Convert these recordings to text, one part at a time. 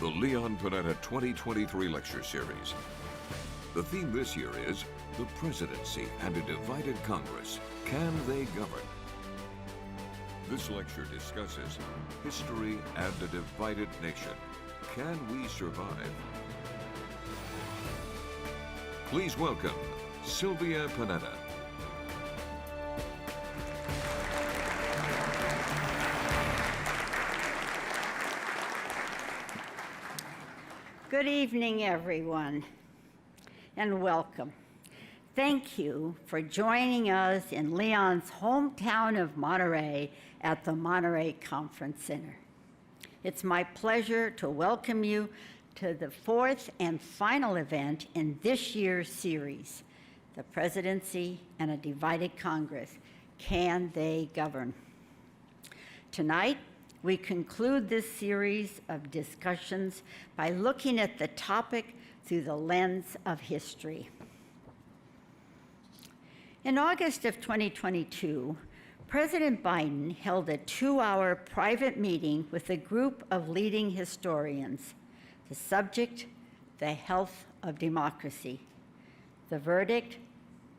the Leon Panetta 2023 Lecture Series. The theme this year is The Presidency and a Divided Congress. Can they govern? This lecture discusses history and a divided nation. Can we survive? Please welcome Sylvia Panetta. Good evening, everyone, and welcome. Thank you for joining us in Leon's hometown of Monterey at the Monterey Conference Center. It's my pleasure to welcome you to the fourth and final event in this year's series, The Presidency and a Divided Congress. Can they govern? Tonight, we conclude this series of discussions by looking at the topic through the lens of history. In August of 2022, President Biden held a 2-hour private meeting with a group of leading historians. The subject, the health of democracy. The verdict,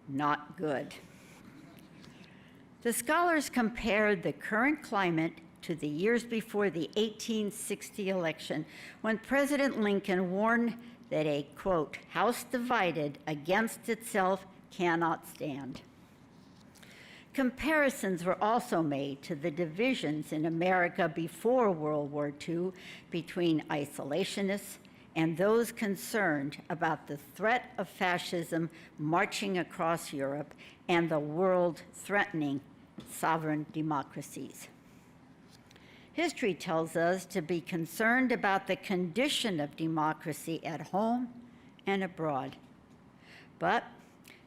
not good. The scholars compared the current climate to the years before the 1860 election, when President Lincoln warned that a, quote, house divided against itself cannot stand. Comparisons were also made to the divisions in America before World War II between isolationists and those concerned about the threat of fascism marching across Europe and the world threatening sovereign democracies. History tells us to be concerned about the condition of democracy at home and abroad. But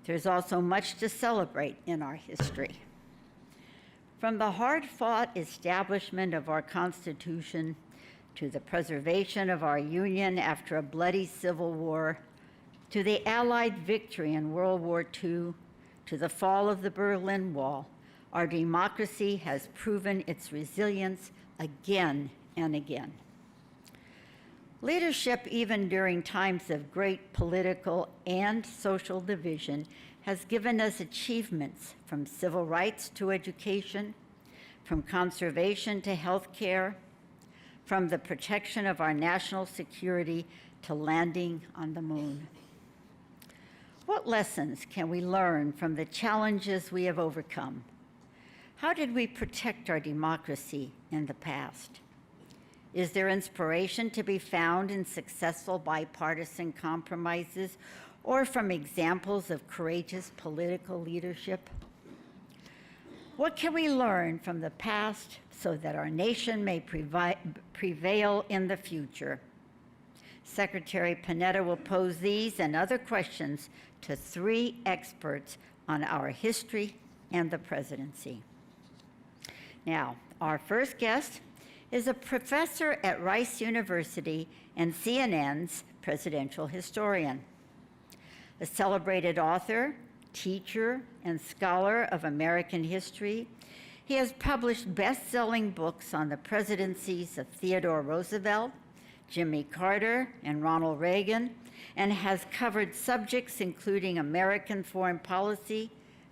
there's also much to celebrate in our history. From the hard-fought establishment of our Constitution to the preservation of our Union after a bloody Civil War, to the Allied victory in World War II, to the fall of the Berlin Wall, our democracy has proven its resilience again and again. Leadership, even during times of great political and social division, has given us achievements from civil rights to education, from conservation to health care, from the protection of our national security to landing on the moon. What lessons can we learn from the challenges we have overcome? How did we protect our democracy in the past? Is there inspiration to be found in successful bipartisan compromises or from examples of courageous political leadership? What can we learn from the past so that our nation may prevail in the future? Secretary Panetta will pose these and other questions to 3 experts on our history and the presidency. Now, our first guest is a professor at Rice University and CNN's presidential historian. A celebrated author, teacher, and scholar of American history, he has published best-selling books on the presidencies of Theodore Roosevelt, Jimmy Carter, and Ronald Reagan, and has covered subjects including American foreign policy,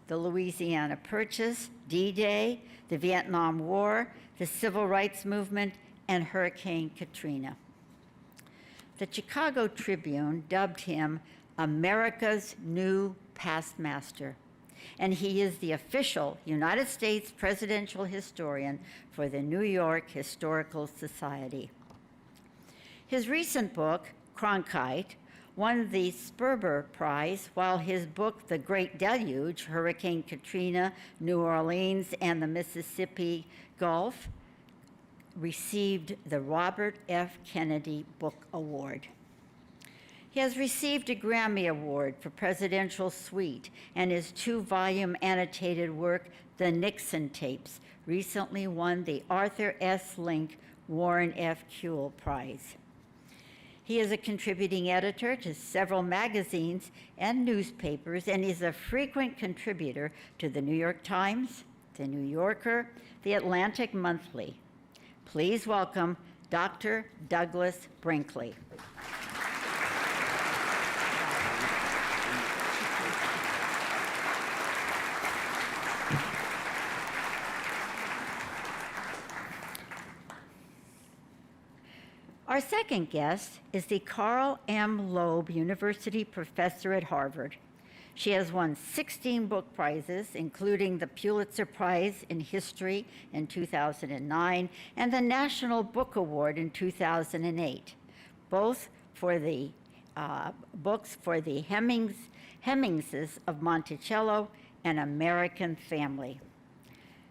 the Louisiana Purchase, D-Day, the Vietnam War, the Civil Rights Movement, and Hurricane Katrina. The Chicago Tribune dubbed him America's new past master, and he is the official United States presidential historian for the New York Historical Society. His recent book, Cronkite, won the Sperber Prize, while his book, The Great Deluge, Hurricane Katrina, New Orleans, and the Mississippi Gulf, received the Robert F. Kennedy Book Award. He has received a Grammy Award for Presidential Suite, and his 2-volume annotated work, The Nixon Tapes, recently won the Arthur S. Link Warren F. Kuehl Prize. He is a contributing editor to several magazines and newspapers, and is a frequent contributor to the New York Times, the New Yorker, the Atlantic Monthly. Please welcome Dr. Douglas Brinkley. Our second guest is the Carl M. Loeb University Professor at Harvard. She has won 16 book prizes, including the Pulitzer Prize in History in 2009 and the National Book Award in 2008, both for the books for the Hemmingses of Monticello and American Family.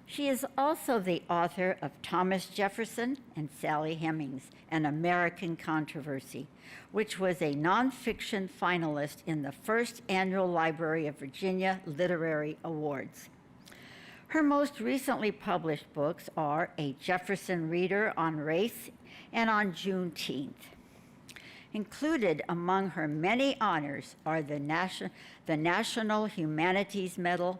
She is also the author of Thomas Jefferson and Sally Hemings, An American Controversy, which was a nonfiction finalist in the first annual Library of Virginia Literary Awards. Her most recently published books are A Jefferson Reader on Race and on Juneteenth. Included among her many honors are the National Humanities Medal,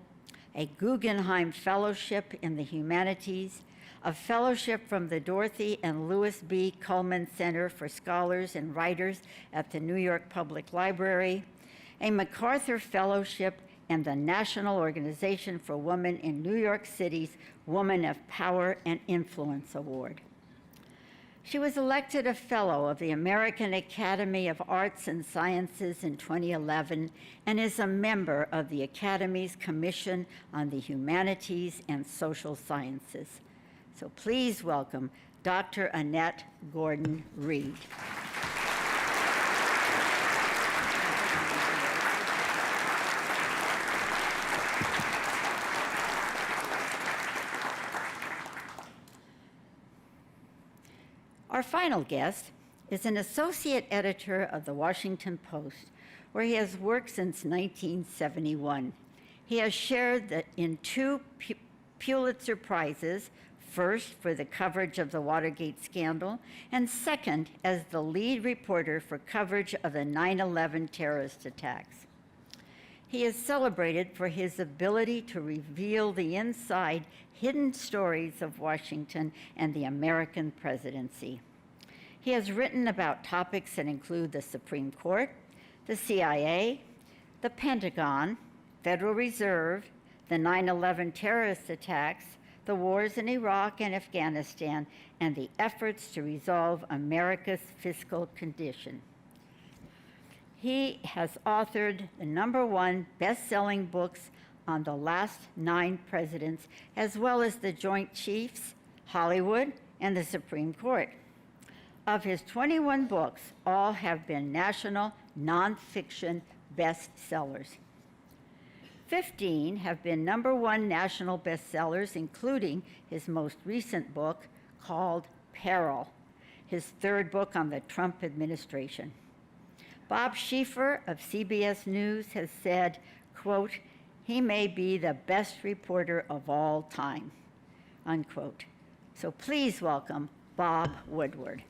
a Guggenheim Fellowship in the Humanities, a fellowship from the Dorothy and Louis B. Cullman Center for Scholars and Writers at the New York Public Library, a MacArthur Fellowship, and the National Organization for Women in New York City's Woman of Power and Influence Award. She was elected a Fellow of the American Academy of Arts and Sciences in 2011 and is a member of the Academy's Commission on the Humanities and Social Sciences. So please welcome Dr. Annette Gordon-Reed. Our final guest is an associate editor of the Washington Post, where he has worked since 1971. He has shared in two Pulitzer Prizes, first for the coverage of the Watergate scandal, and second as the lead reporter for coverage of the 9/11 terrorist attacks. He is celebrated for his ability to reveal the inside hidden stories of Washington and the American presidency. He has written about topics that include the Supreme Court, the CIA, the Pentagon, Federal Reserve, the 9/11 terrorist attacks, the wars in Iraq and Afghanistan, and the efforts to resolve America's fiscal condition. He has authored the #1 best-selling books on the last 9 presidents, as well as the Joint Chiefs, Hollywood, and the Supreme Court. Of his 21 books, all have been national nonfiction bestsellers. 15 have been #1 national bestsellers, including his most recent book called Peril, his third book on the Trump administration. Bob Schieffer of CBS News has said, quote, "He may be the best reporter of all time," unquote. So please welcome Bob Woodward.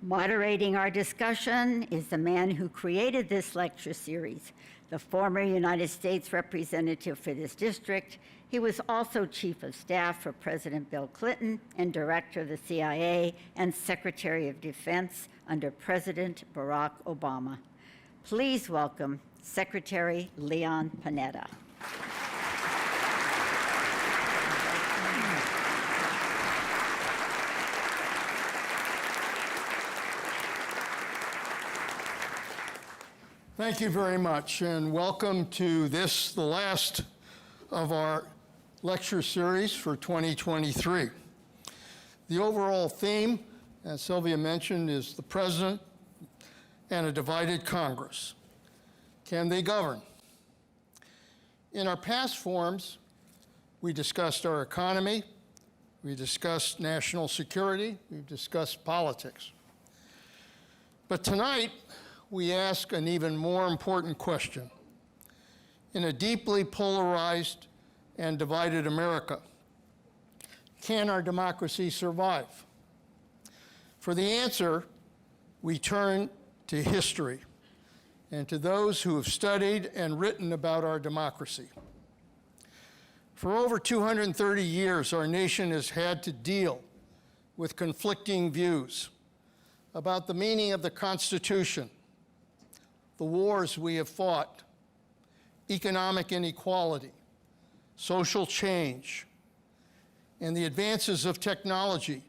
Moderating our discussion is the man who created this lecture series, the former United States representative for this district. He was also Chief of Staff for President Bill Clinton and Director of the CIA and Secretary of Defense under President Barack Obama. Please welcome Secretary Leon Panetta. Thank you very much, and welcome to this, the last of our lecture series for 2023. The overall theme, as Sylvia mentioned, is the President and a Divided Congress. Can they govern? In our past forums, we discussed our economy, we discussed national security, we've discussed politics. But tonight, we ask an even more important question. In a deeply polarized and divided America, can our democracy survive? For the answer, we turn to history, and to those who have studied and written about our democracy. For over 230 years, our nation has had to deal with conflicting views about the meaning of the Constitution, the wars we have fought, economic inequality, social change, and the advances of technology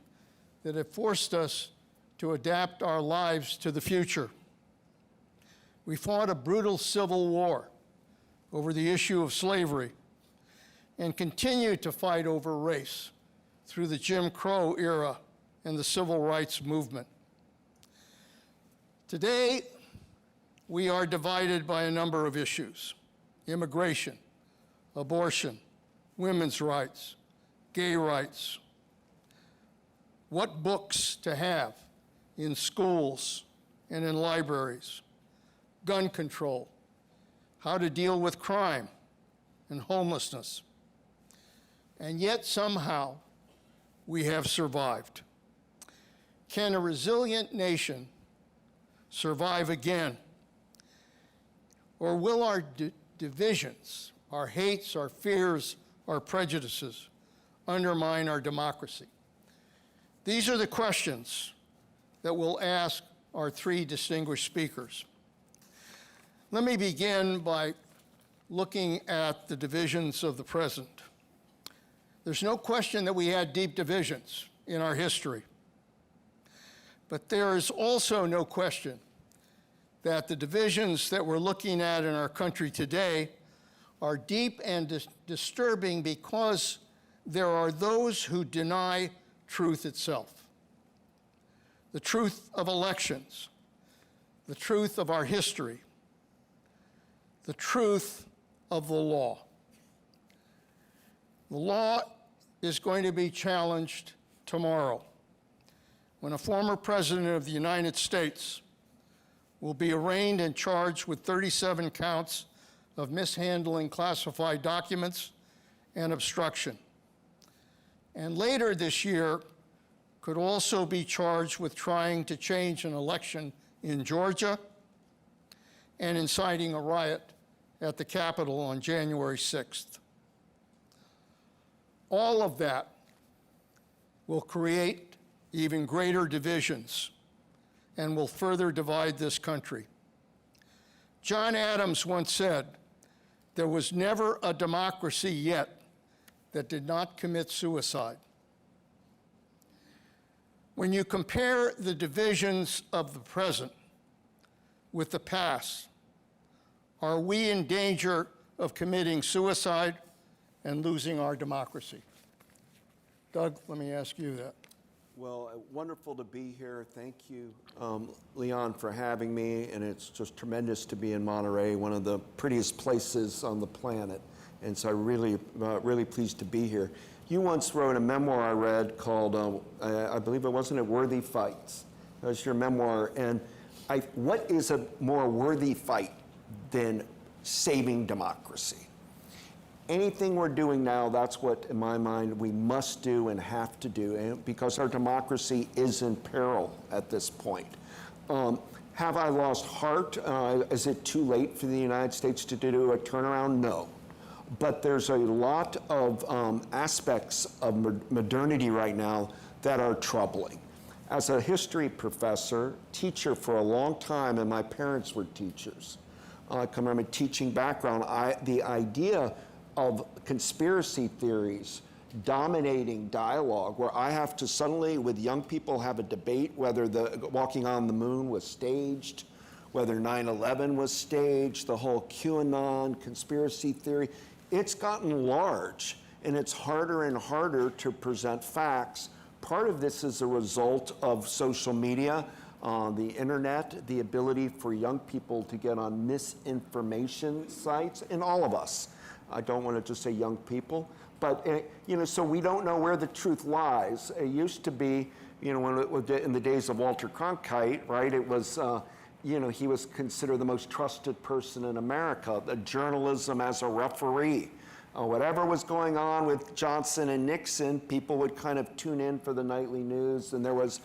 that have forced us to adapt our lives to the future. We fought a brutal civil war over the issue of slavery and continue to fight over race through the Jim Crow era and the civil rights movement. Today, we are divided by a number of issues: immigration, abortion, women's rights, gay rights, what books to have in schools and in libraries, gun control, how to deal with crime and homelessness. And yet somehow we have survived. Can a resilient nation survive again? Or will our divisions, our hates, our fears, our prejudices undermine our democracy? These are the questions that we'll ask our three distinguished speakers. Let me begin by looking at the divisions of the present. There's no question that we had deep divisions in our history, but there is also no question that the divisions that we're looking at in our country today are deep and disturbing because there are those who deny truth itself. The truth of elections, the truth of our history, the truth of the law. The law is going to be challenged tomorrow when a former president of the United States will be arraigned and charged with 37 counts of mishandling classified documents and obstruction. And later this year, could also be charged with trying to change an election in Georgia and inciting a riot at the Capitol on January 6th. All of that will create even greater divisions and will further divide this country. John Adams once said, "There was never a democracy yet that did not commit suicide." When you compare the divisions of the present with the past, are we in danger of committing suicide and losing our democracy? Doug, let me ask you that. Well, wonderful to be here. Thank you, Leon, for having me. And it's just tremendous to be in Monterey, one of the prettiest places on the planet. And so I'm really pleased to be here. You once wrote a memoir I read called, I believe it wasn't it, Worthy Fights. That was your memoir. And what is a more worthy fight than saving democracy? Anything we're doing now, that's what, in my mind, we must do and have to do, because our democracy is in peril at this point. Have I lost heart? Is it too late for the United States to do a turnaround? No. But there's a lot of aspects of modernity right now that are troubling. As a history professor, teacher for a long time, and my parents were teachers, I come from a teaching background, the idea of conspiracy theories dominating dialogue, where I have to suddenly, with young people, have a debate whether the walking on the moon was staged, whether 9/11 was staged, the whole QAnon conspiracy theory. It's gotten large, and it's harder and harder to present facts. Part of this is a result of social media, the internet, the ability for young people to get on misinformation sites, and all of us. I don't want to just say young people, but so we don't know where the truth lies. It used to be, when it was in the days of Walter Cronkite, right? It was, he was considered the most trusted person in America. The journalism as a referee, whatever was going on with Johnson and Nixon, people would kind of tune in for the nightly news, and there was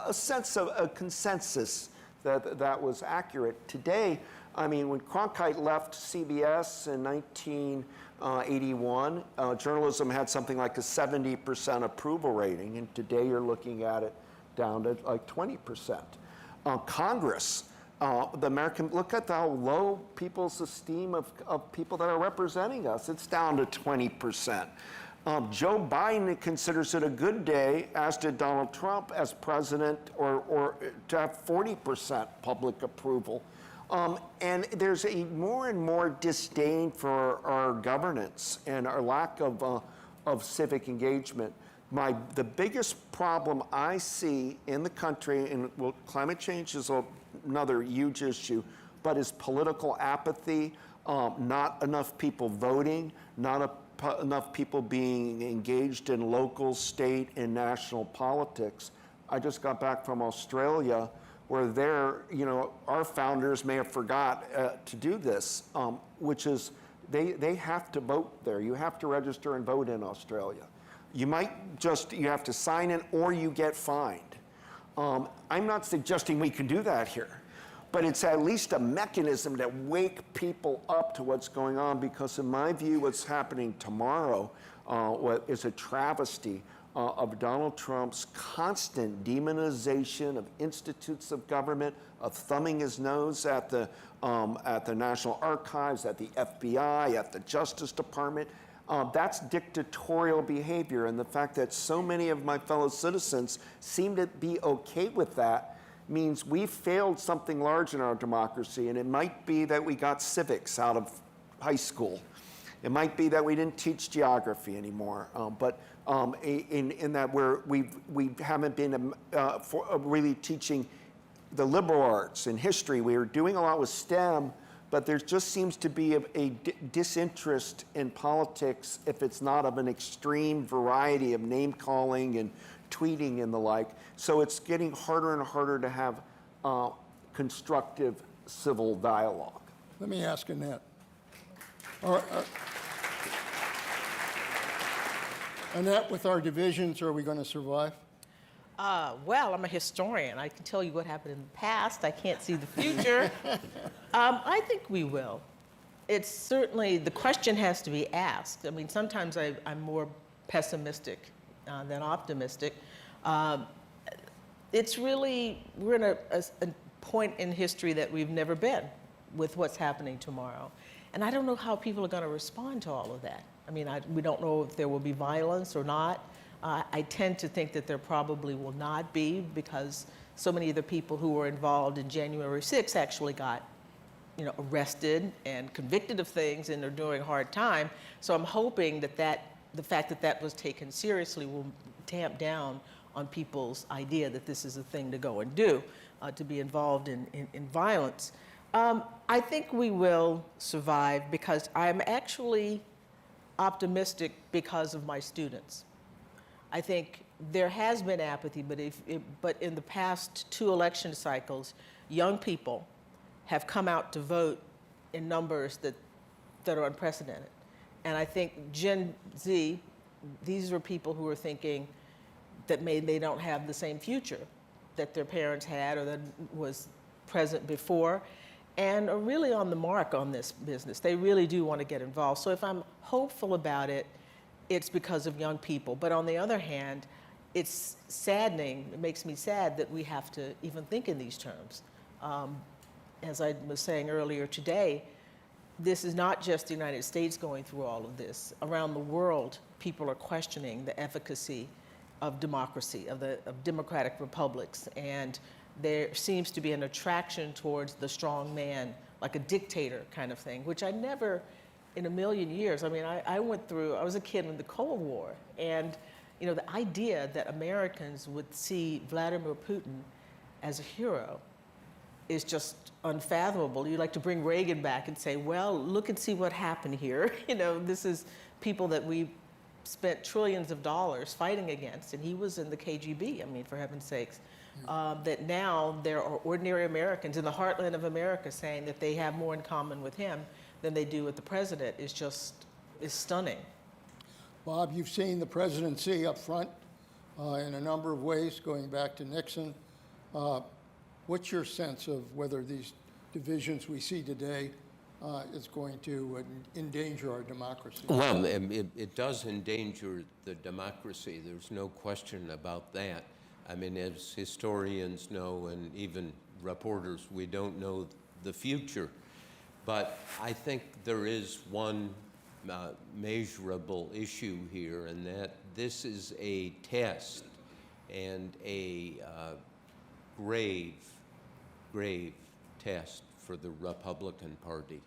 a sense of a consensus that was accurate. Today, I mean, when Cronkite left CBS in 1981, journalism had something like a 70% approval rating, and today you're looking at it down to like 20%. Congress, the American, look at how low people's esteem of people that are representing us. It's down to 20%. Joe Biden considers it a good day, as did Donald Trump, as president, or to have 40% public approval. And there's a more and more disdain for our governance and our lack of civic engagement. The biggest problem I see in the country, and climate change is another huge issue, but is political apathy, not enough people voting, not enough people being engaged in local, state, and national politics. I just got back from Australia, where our founders may have forgot to do this, which is they have to vote there. You have to register and vote in Australia. You have to sign in or you get fined. I'm not suggesting we can do that here, but it's at least a mechanism to wake people up to what's going on, because in my view, what's happening tomorrow is a travesty of Donald Trump's constant demonization of institutes of government, of thumbing his nose at the National Archives, at the FBI, at the Justice Department. That's dictatorial behavior, and the fact that so many of my fellow citizens seem to be okay with that means we've failed something large in our democracy. And it might be that we got civics out of high school. It might be that we didn't teach geography anymore, but in that we haven't been really teaching the liberal arts and history. We were doing a lot with STEM, but there just seems to be a disinterest in politics if it's not of an extreme variety of name calling and tweeting and the like. So it's getting harder and harder to have constructive civil dialogue. Let me ask Annette. Annette, with our divisions, are we going to survive? Well, I'm a historian. I can tell you what happened in the past. I can't see the future. I think we will. It's certainly, the question has to be asked. I mean, sometimes I'm more pessimistic than optimistic. It's really, we're in a point in history that we've never been with what's happening tomorrow. And I don't know how people are going to respond to all of that. I mean, we don't know if there will be violence or not. I tend to think that there probably will not be, because so many of the people who were involved in January 6th actually got arrested and convicted of things, and they're doing a hard time. So I'm hoping that the fact that that was taken seriously will tamp down on people's idea that this is a thing to go and do, to be involved in violence. I think we will survive, because I'm actually optimistic because of my students. I think there has been apathy, but in the past 2 election cycles, young people have come out to vote in numbers that are unprecedented. And I think Gen Z, these are people who are thinking that maybe they don't have the same future that their parents had or that was present before, and are really on the mark on this business. They really do want to get involved. So if I'm hopeful about it, it's because of young people. But on the other hand, it's saddening, it makes me sad that we have to even think in these terms. As I was saying earlier today, this is not just the United States going through all of this. Around the world, people are questioning the efficacy of democracy, of democratic republics, and there seems to be an attraction towards the strong man, like a dictator kind of thing, which I never, in a million years, I mean, I was a kid in the Cold War, and the idea that Americans would see Vladimir Putin as a hero is just unfathomable. You like to bring Reagan back and say, well, look and see what happened here. This is people that we spent trillions of dollars fighting against, and he was in the KGB, I mean, for heaven's sakes. That now there are ordinary Americans in the heartland of America saying that they have more in common with him than they do with the president is stunning. Bob, you've seen the presidency up front in a number of ways, going back to Nixon. What's your sense of whether these divisions we see today is going to endanger our democracy? Well, it does endanger the democracy. There's no question about that. I mean, as historians know, and even reporters, we don't know the future. But I think there is one measurable issue here, and that this is a test and a grave test for the Republican Party.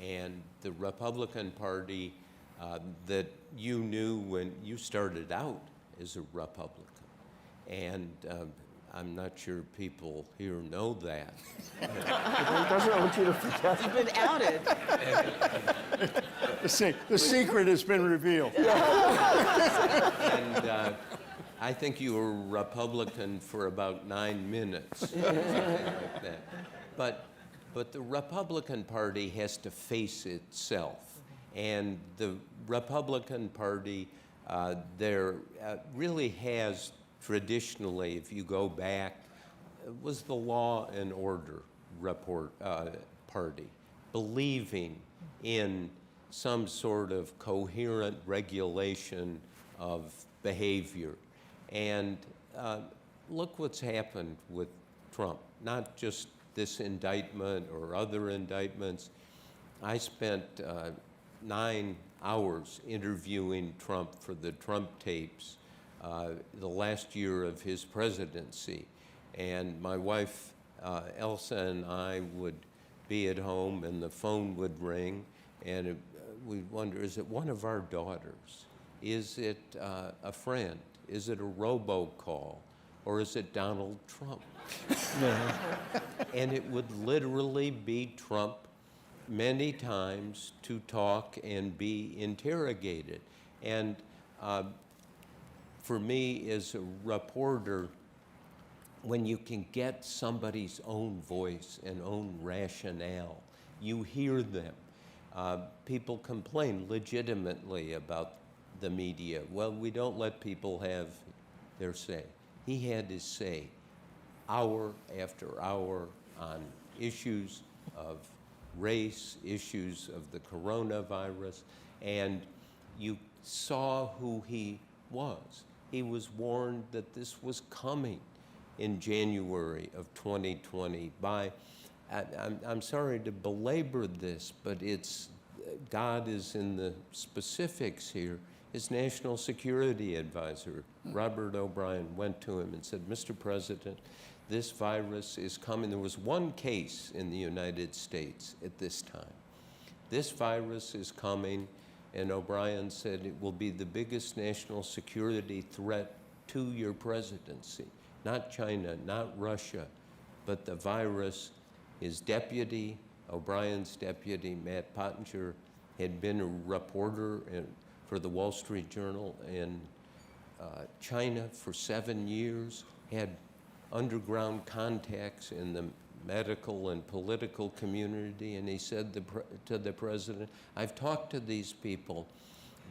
And the Republican Party that you knew when you started out as a Republican. And I'm not sure people here know that. He doesn't want you to forget. You've been outed. The secret has been revealed. And I think you were Republican for about 9 minutes, something like that. But the Republican Party has to face itself. And the Republican Party there really has traditionally, if you go back, was the law and order party, believing in some sort of coherent regulation of behavior. And look what's happened with Trump, not just this indictment or other indictments. I spent 9 hours interviewing Trump for the Trump tapes the last year of his presidency. And my wife, Elsa, and I would be at home and the phone would ring and we'd wonder, is it one of our daughters? Is it a friend? Is it a robocall? Or is it Donald Trump? And it would literally be Trump many times to talk and be interrogated. And for me as a reporter, when you can get somebody's own voice and own rationale, you hear them. People complain legitimately about the media. Well, we don't let people have their say. He had his say hour after hour on issues of race, issues of the coronavirus, and you saw who he was. He was warned that this was coming in January of 2020 by, I'm sorry to belabor this, but it's, God is in the specifics here. His national security advisor, Robert O'Brien, went to him and said, Mr. President, this virus is coming. There was one case in the United States at this time. This virus is coming, and O'Brien said it will be the biggest national security threat to your presidency. Not China, not Russia, but the virus. His deputy, O'Brien's deputy, Matt Pottinger, had been a reporter for the Wall Street Journal in China for 7 years, had underground contacts in the medical and political community, and he said to the president, I've talked to these people.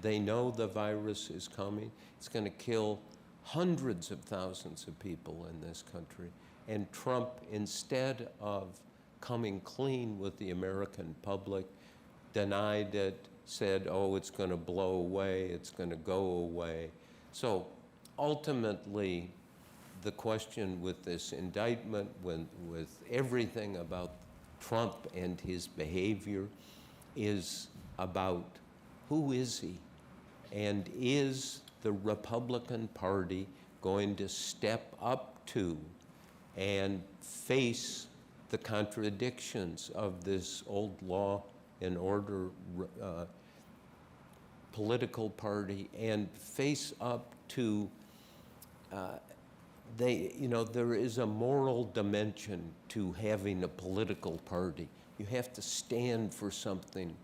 They know the virus is coming. It's going to kill hundreds of thousands of people in this country. And Trump, instead of coming clean with the American public, denied it, said, oh, it's going to blow away, it's going to go away. So ultimately, the question with this indictment, with everything about Trump and his behavior, is about who is he? And is the Republican Party going to step up to and face the contradictions of this old law and order political party and face up to there is a moral dimension to having a political party. You have to stand for something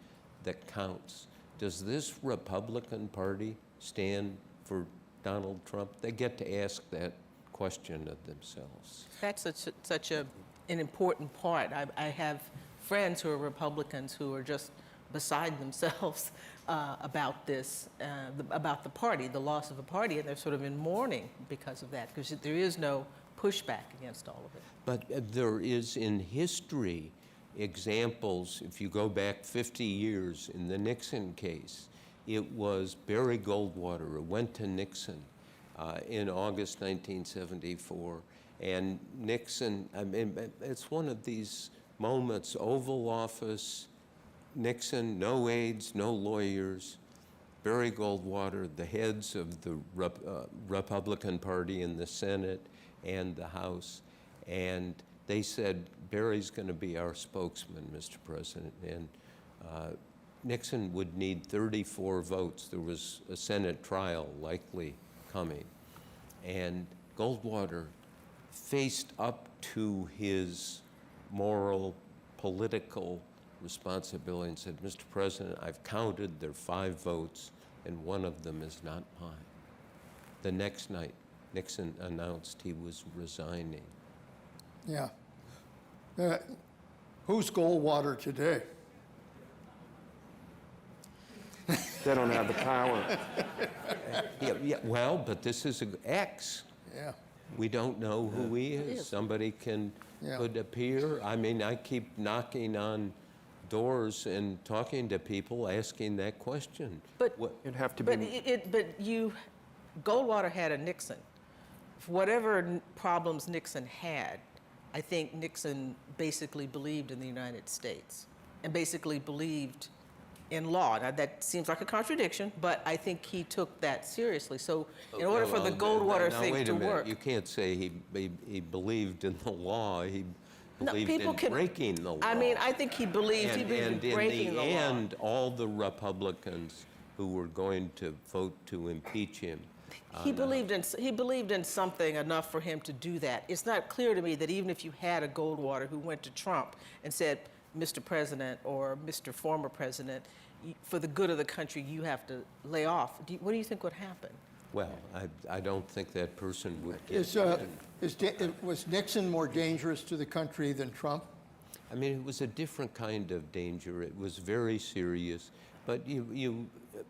that counts. Does this Republican Party stand for Donald Trump? They get to ask that question of themselves. That's such an important part. I have friends who are Republicans who are just beside themselves about this, about the party, the loss of a party, and they're sort of in mourning because of that, because there is no pushback against all of it. But there is in history examples, if you go back 50 years, in the Nixon case, it was Barry Goldwater who went to Nixon in August 1974. And Nixon, I mean, it's one of these moments, Oval Office, Nixon, no aides, no lawyers, Barry Goldwater, the heads of the Republican Party in the Senate and the House, and they said, Barry's going to be our spokesman, Mr. President, and Nixon would need 34 votes. There was a Senate trial likely coming, and Goldwater faced up to his moral, political responsibility and said, Mr. President, I've counted, there are 5 votes, and one of them is not mine. The next night, Nixon announced he was resigning. Yeah. Who's Goldwater today? They don't have the power. Yeah, well, but this is an X. Yeah. We don't know who he is. Somebody could appear. I mean, I keep knocking on doors and talking to people, asking that question. But It'd have to be. Goldwater had a Nixon. Whatever problems Nixon had, I think Nixon basically believed in the United States and basically believed in law. Now, that seems like a contradiction, but I think he took that seriously. So in order for the Goldwater thing to work... You can't say he believed in the law. He believed people in breaking the law. I mean, I think he believed in breaking the law. And in the end, all the Republicans who were going to vote to impeach him... He believed in something enough for him to do that. It's not clear to me that even if you had a Goldwater who went to Trump and said, Mr. President or Mr. Former President, for the good of the country, you have to lay off. What do you think would happen? Well, I don't think that person would get... Was Nixon more dangerous to the country than Trump? I mean, it was a different kind of danger. It was very serious. But you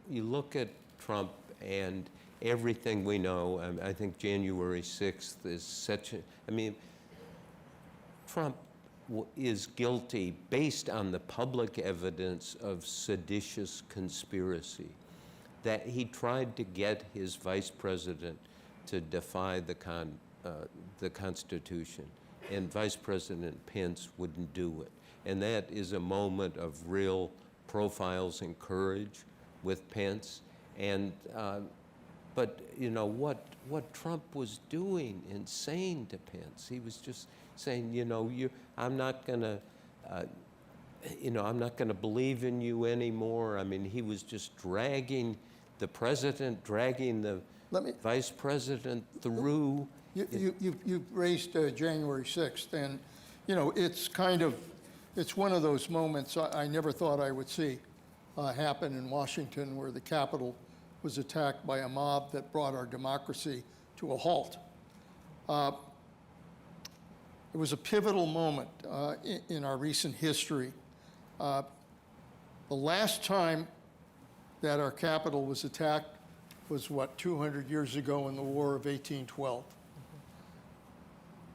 look at Trump and everything we know, I think January 6th is such a... I mean, Trump is guilty based on the public evidence of seditious conspiracy, that he tried to get his vice president to defy the Constitution, and Vice President Pence wouldn't do it. And that is a moment of real profiles and courage with Pence. And but you know what Trump was doing and saying to Pence, he was just saying, you know, I'm not gonna believe in you anymore. I mean, he was just dragging the president, dragging the vice president through. You raised January 6th, and you know, it's one of those moments I never thought I would see happen in Washington, where the Capitol was attacked by a mob that brought our democracy to a halt. It was a pivotal moment in our recent history. The last time that our Capitol was attacked was, 200 years ago in the War of 1812.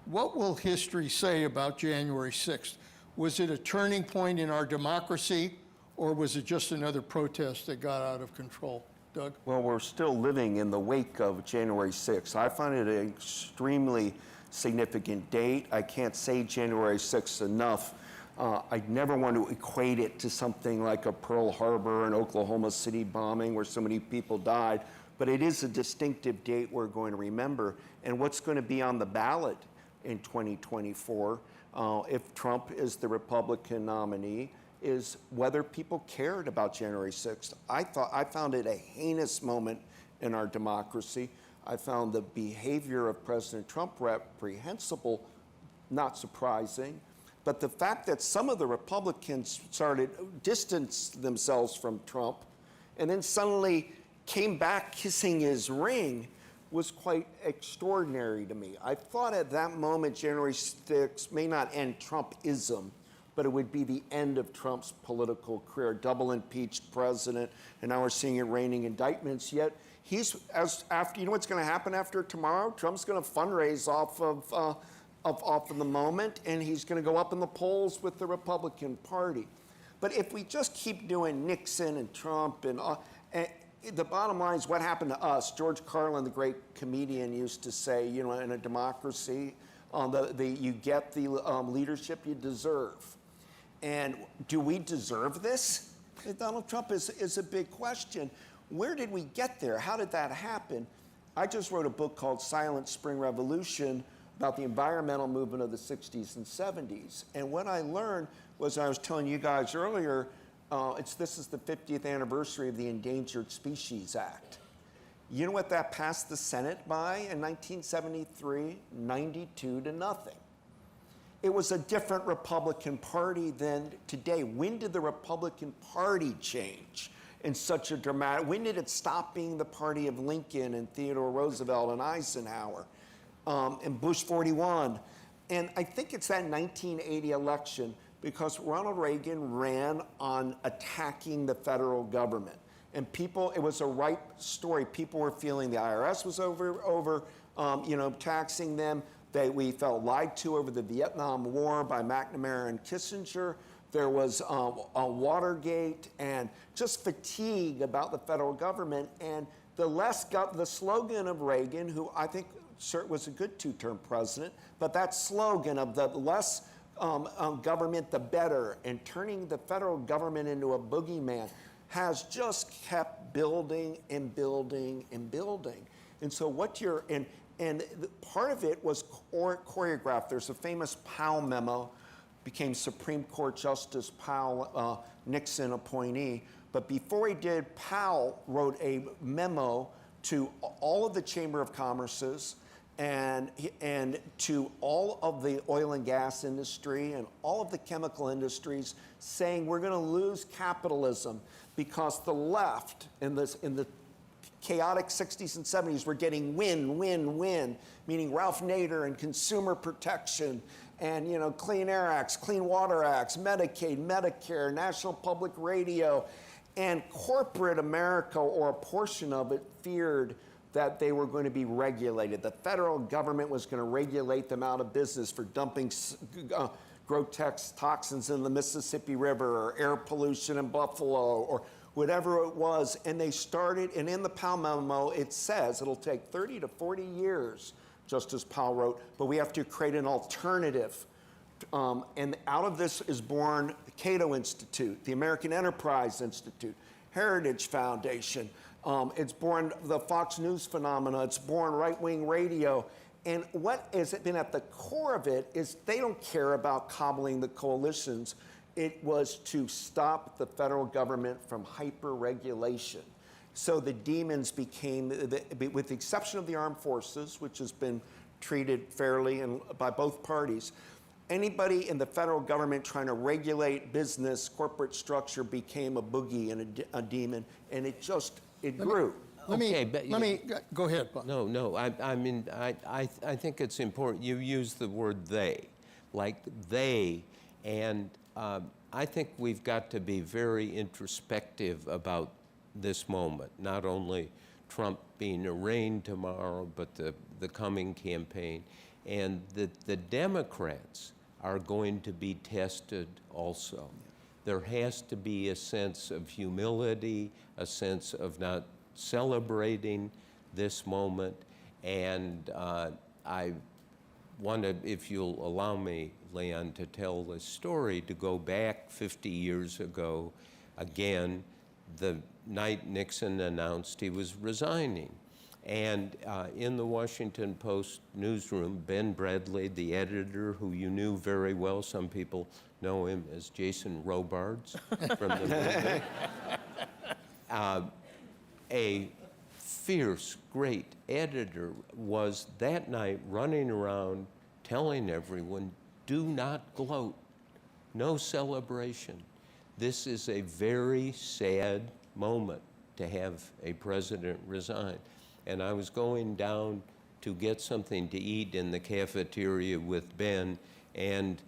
What will history say about January 6th? Was it a turning point in our democracy, or was it just another protest that got out of control? Doug? Well, we're still living in the wake of January 6th. I find it an extremely significant date. I can't say January 6th enough. I never want to equate it to something like a Pearl Harbor and Oklahoma City bombing where so many people died, but it is a distinctive date we're going to remember. And what's going to be on the ballot in 2024, if Trump is the Republican nominee, is whether people cared about January 6th. I found it a heinous moment in our democracy. I found the behavior of President Trump reprehensible, not surprising. But the fact that some of the Republicans started distance themselves from Trump and then suddenly came back kissing his ring was quite extraordinary to me. I thought at that moment January 6th may not end Trumpism, but it would be the end of Trump's political career. Double impeached president, and now we're seeing it raining indictments. Yet After, you know what's going to happen after tomorrow? Trump's going to fundraise off of the moment, and he's going to go up in the polls with the Republican Party. But if we just keep doing Nixon and Trump and the bottom line is what happened to us. George Carlin, the great comedian, used to say, you know, in a democracy, you get the leadership you deserve. And do we deserve this? Donald Trump is a big question. Where did we get there? How did that happen? I just wrote a book called Silent Spring Revolution about the environmental movement of the 60s and 70s. And what I learned was, I was telling you guys earlier, this is the 50th anniversary of the Endangered Species Act. You know what that passed the Senate by in 1973? 92-0. It was a different Republican Party than today. When did the Republican Party change in such a dramatic, when did it stop being the party of Lincoln and Theodore Roosevelt and Eisenhower and Bush 41? And I think it's that 1980 election, because Ronald Reagan ran on attacking the federal government. And it was a ripe story. People were feeling the IRS was over taxing them. We felt lied to over the Vietnam War by McNamara and Kissinger. There was Watergate and just fatigue about the federal government. And the slogan of Reagan, who I think was a good two-term president, but that slogan of the less government, the better, and turning the federal government into a boogeyman has just kept building and building and building. And so part of it was choreographed. There's a famous Powell memo, became Supreme Court Justice Powell, Nixon appointee. But before he did, Powell wrote a memo to all of the Chamber of Commerces and to all of the oil and gas industry and all of the chemical industries, saying we're going to lose capitalism because the left in the chaotic 60s and 70s were getting win, meaning Ralph Nader and consumer protection and Clean Air Acts, Clean Water Acts, Medicaid, Medicare, National Public Radio, and corporate America, or a portion of it, feared that they were going to be regulated. The federal government was going to regulate them out of business for dumping grotesque toxins in the Mississippi River, or air pollution in Buffalo, or whatever it was. And they started, and in the Powell memo, it says it'll take 30 to 40 years, Justice Powell wrote, but we have to create an alternative. And out of this is born the Cato Institute, the American Enterprise Institute, Heritage Foundation. It's born the Fox News phenomena. It's born right-wing radio. And what has been at the core of it is they don't care about cobbling the coalitions. It was to stop the federal government from hyper-regulation. So the demons became, with the exception of the armed forces, which has been treated fairly by both parties, anybody in the federal government trying to regulate business, corporate structure became a boogie and a demon, and it grew. Let me go ahead, Bob. No. I mean, I think it's important. You use the word they, like they, and I think we've got to be very introspective about this moment, not only Trump being arraigned tomorrow, but the coming campaign. And the Democrats are going to be tested also. There has to be a sense of humility, a sense of not celebrating this moment. And I wanted, if you'll allow me, Leon, to tell the story, to go back 50 years ago, again, the night Nixon announced he was resigning. And in the Washington Post newsroom, Ben Bradley, the editor, who you knew very well, some people know him as Jason Robards from the movie, a fierce, great editor, was that night running around telling everyone, do not gloat, no celebration. This is a very sad moment to have a president resign. And I was going down to get something to eat in the cafeteria with Ben, and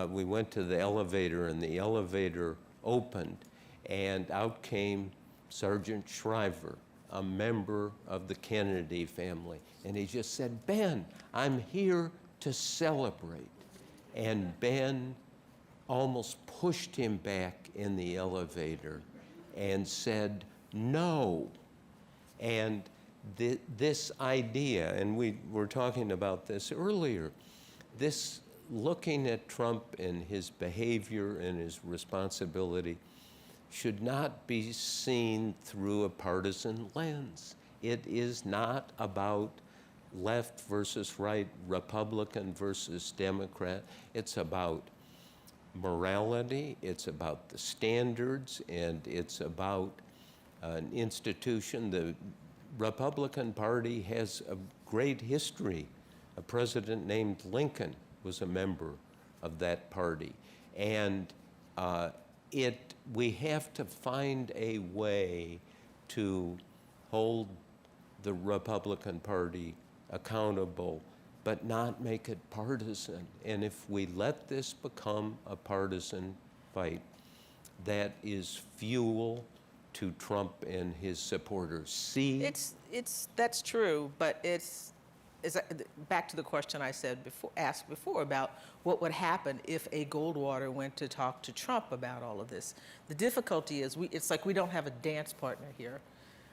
we went to the elevator, and the elevator opened, and out came Sergeant Shriver, a member of the Kennedy family. And he just said, "Ben, I'm here to celebrate." And Ben almost pushed him back in the elevator and said, "No." And this idea, and we were talking about this earlier, this looking at Trump and his behavior and his responsibility should not be seen through a partisan lens. It is not about left versus right, Republican versus Democrat. It's about morality, it's about the standards, and it's about an institution. The Republican Party has a great history. A president named Lincoln was a member of that party. And we have to find a way to hold the Republican Party accountable, but not make it partisan. And if we let this become a partisan fight, that is fuel to Trump and his supporters. That's true, but it's back to the question I asked before about what would happen if a Goldwater went to talk to Trump about all of this. The difficulty is it's like we don't have a dance partner here.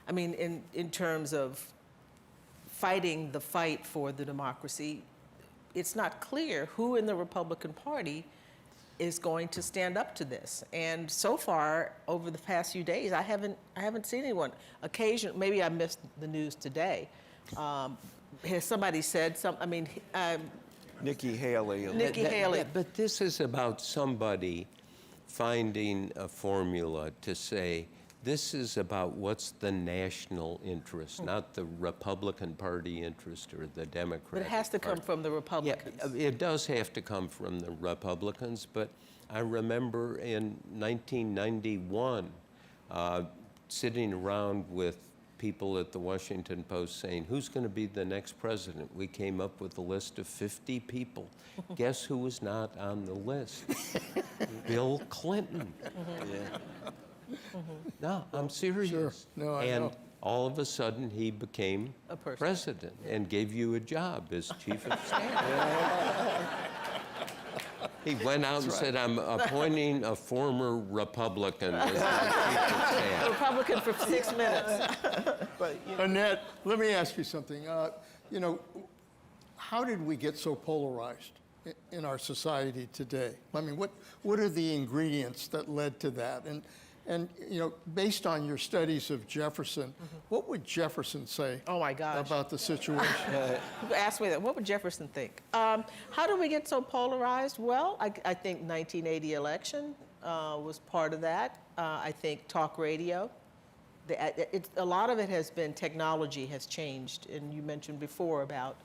I mean, in terms of fighting the fight for the democracy, it's not clear who in the Republican Party is going to stand up to this. And so far, over the past few days, I haven't seen anyone. Maybe I missed the news today. Has somebody said something? I mean, Nikki Haley. Nikki Haley. But this is about somebody finding a formula to say, this is about what's the national interest, not the Republican Party interest or the Democratic But it has to come from the Republicans. Yeah, it does have to come from the Republicans, but I remember in 1991 sitting around with people at the Washington Post saying, who's going to be the next president? We came up with a list of 50 people. Guess who was not on the list? Bill Clinton. Yeah. No, I'm serious. Sure. No, I and know. all of a sudden, he became A person. president and gave you a job as chief of staff. He went out and said, I'm appointing a former Republican as my chief of staff. Republican for 6 minutes. Annette, let me ask you something. How did we get so polarized in our society today? I mean, what are the ingredients that led to that? And based on your studies of Jefferson, what would Jefferson say Oh my gosh. about the situation? People ask me that, what would Jefferson think? How do we get so polarized? Well, I think 1980 election was part of that. I think talk radio. A lot of it has been technology has changed, and you mentioned before about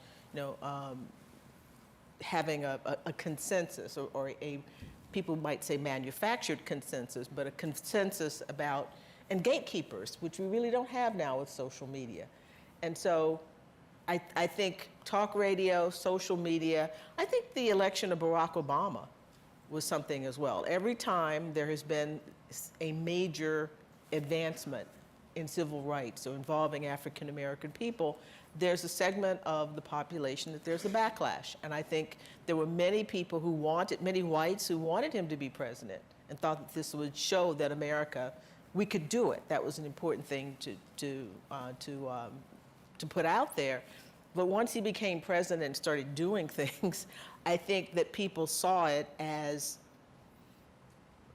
having a consensus or a people might say manufactured consensus, but a consensus about, and gatekeepers, which we really don't have now with social media. And so I think talk radio, social media, I think the election of Barack Obama was something as well. Every time there has been a major advancement in civil rights or involving African American people, there's a segment of the population that there's a backlash. And I think there were many people many whites who wanted him to be president and thought that this would show that America, we could do it. That was an important thing to put out there. But once he became president and started doing things, I think that people saw it as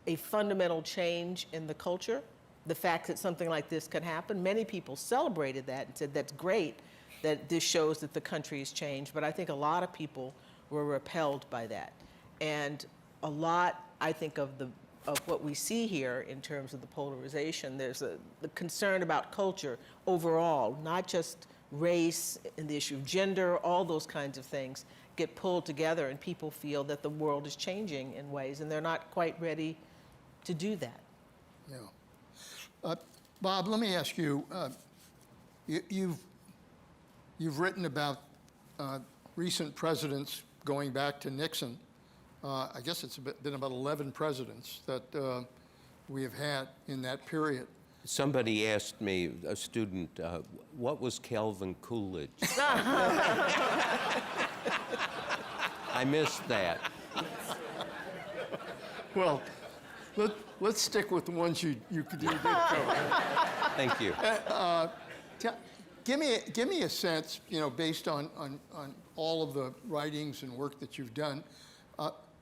a fundamental change in the culture. The fact that something like this could happen, many people celebrated that and said, that's great, that this shows that the country has changed. But I think a lot of people were repelled by that. And a lot, I think, of what we see here in terms of the polarization, there's the concern about culture overall, not just race and the issue of gender, all those kinds of things get pulled together, and people feel that the world is changing in ways, and they're not quite ready to do that. Yeah. Bob, let me ask you, you've written about recent presidents going back to Nixon. I guess it's been about 11 presidents that we have had in that period. Somebody asked me, a student, what was Calvin Coolidge? I missed that. Well, let's stick with the ones you did cover. Thank you. Give me a sense, based on all of the writings and work that you've done,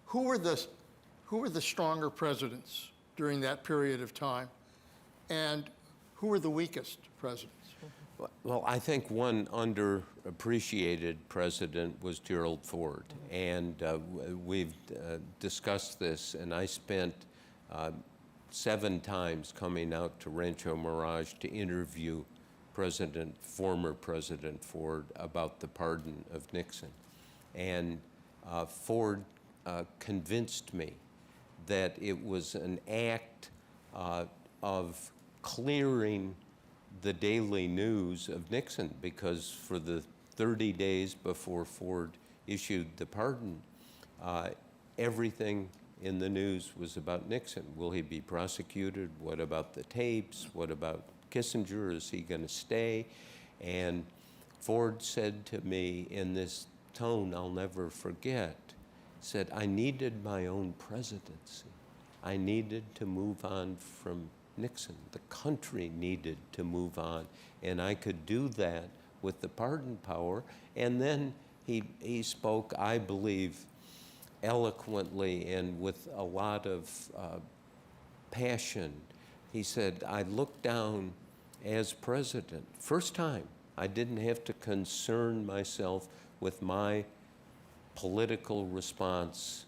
who were the stronger presidents during that period of time, and who were the weakest presidents? Well, I think one underappreciated president was Gerald Ford, and we've discussed this, and I spent 7 times coming out to Rancho Mirage to interview former President Ford about the pardon of Nixon. And Ford convinced me that it was an act of clearing the daily news of Nixon, because for the 30 days before Ford issued the pardon, everything in the news was about Nixon. Will he be prosecuted? What about the tapes? What about Kissinger? Is he going to stay? And Ford said to me in this tone I'll never forget, said, I needed my own presidency. I needed to move on from Nixon. The country needed to move on, and I could do that with the pardon power. And then he spoke, I believe, eloquently and with a lot of passion. He said, I looked down as president. First time, I didn't have to concern myself with my political response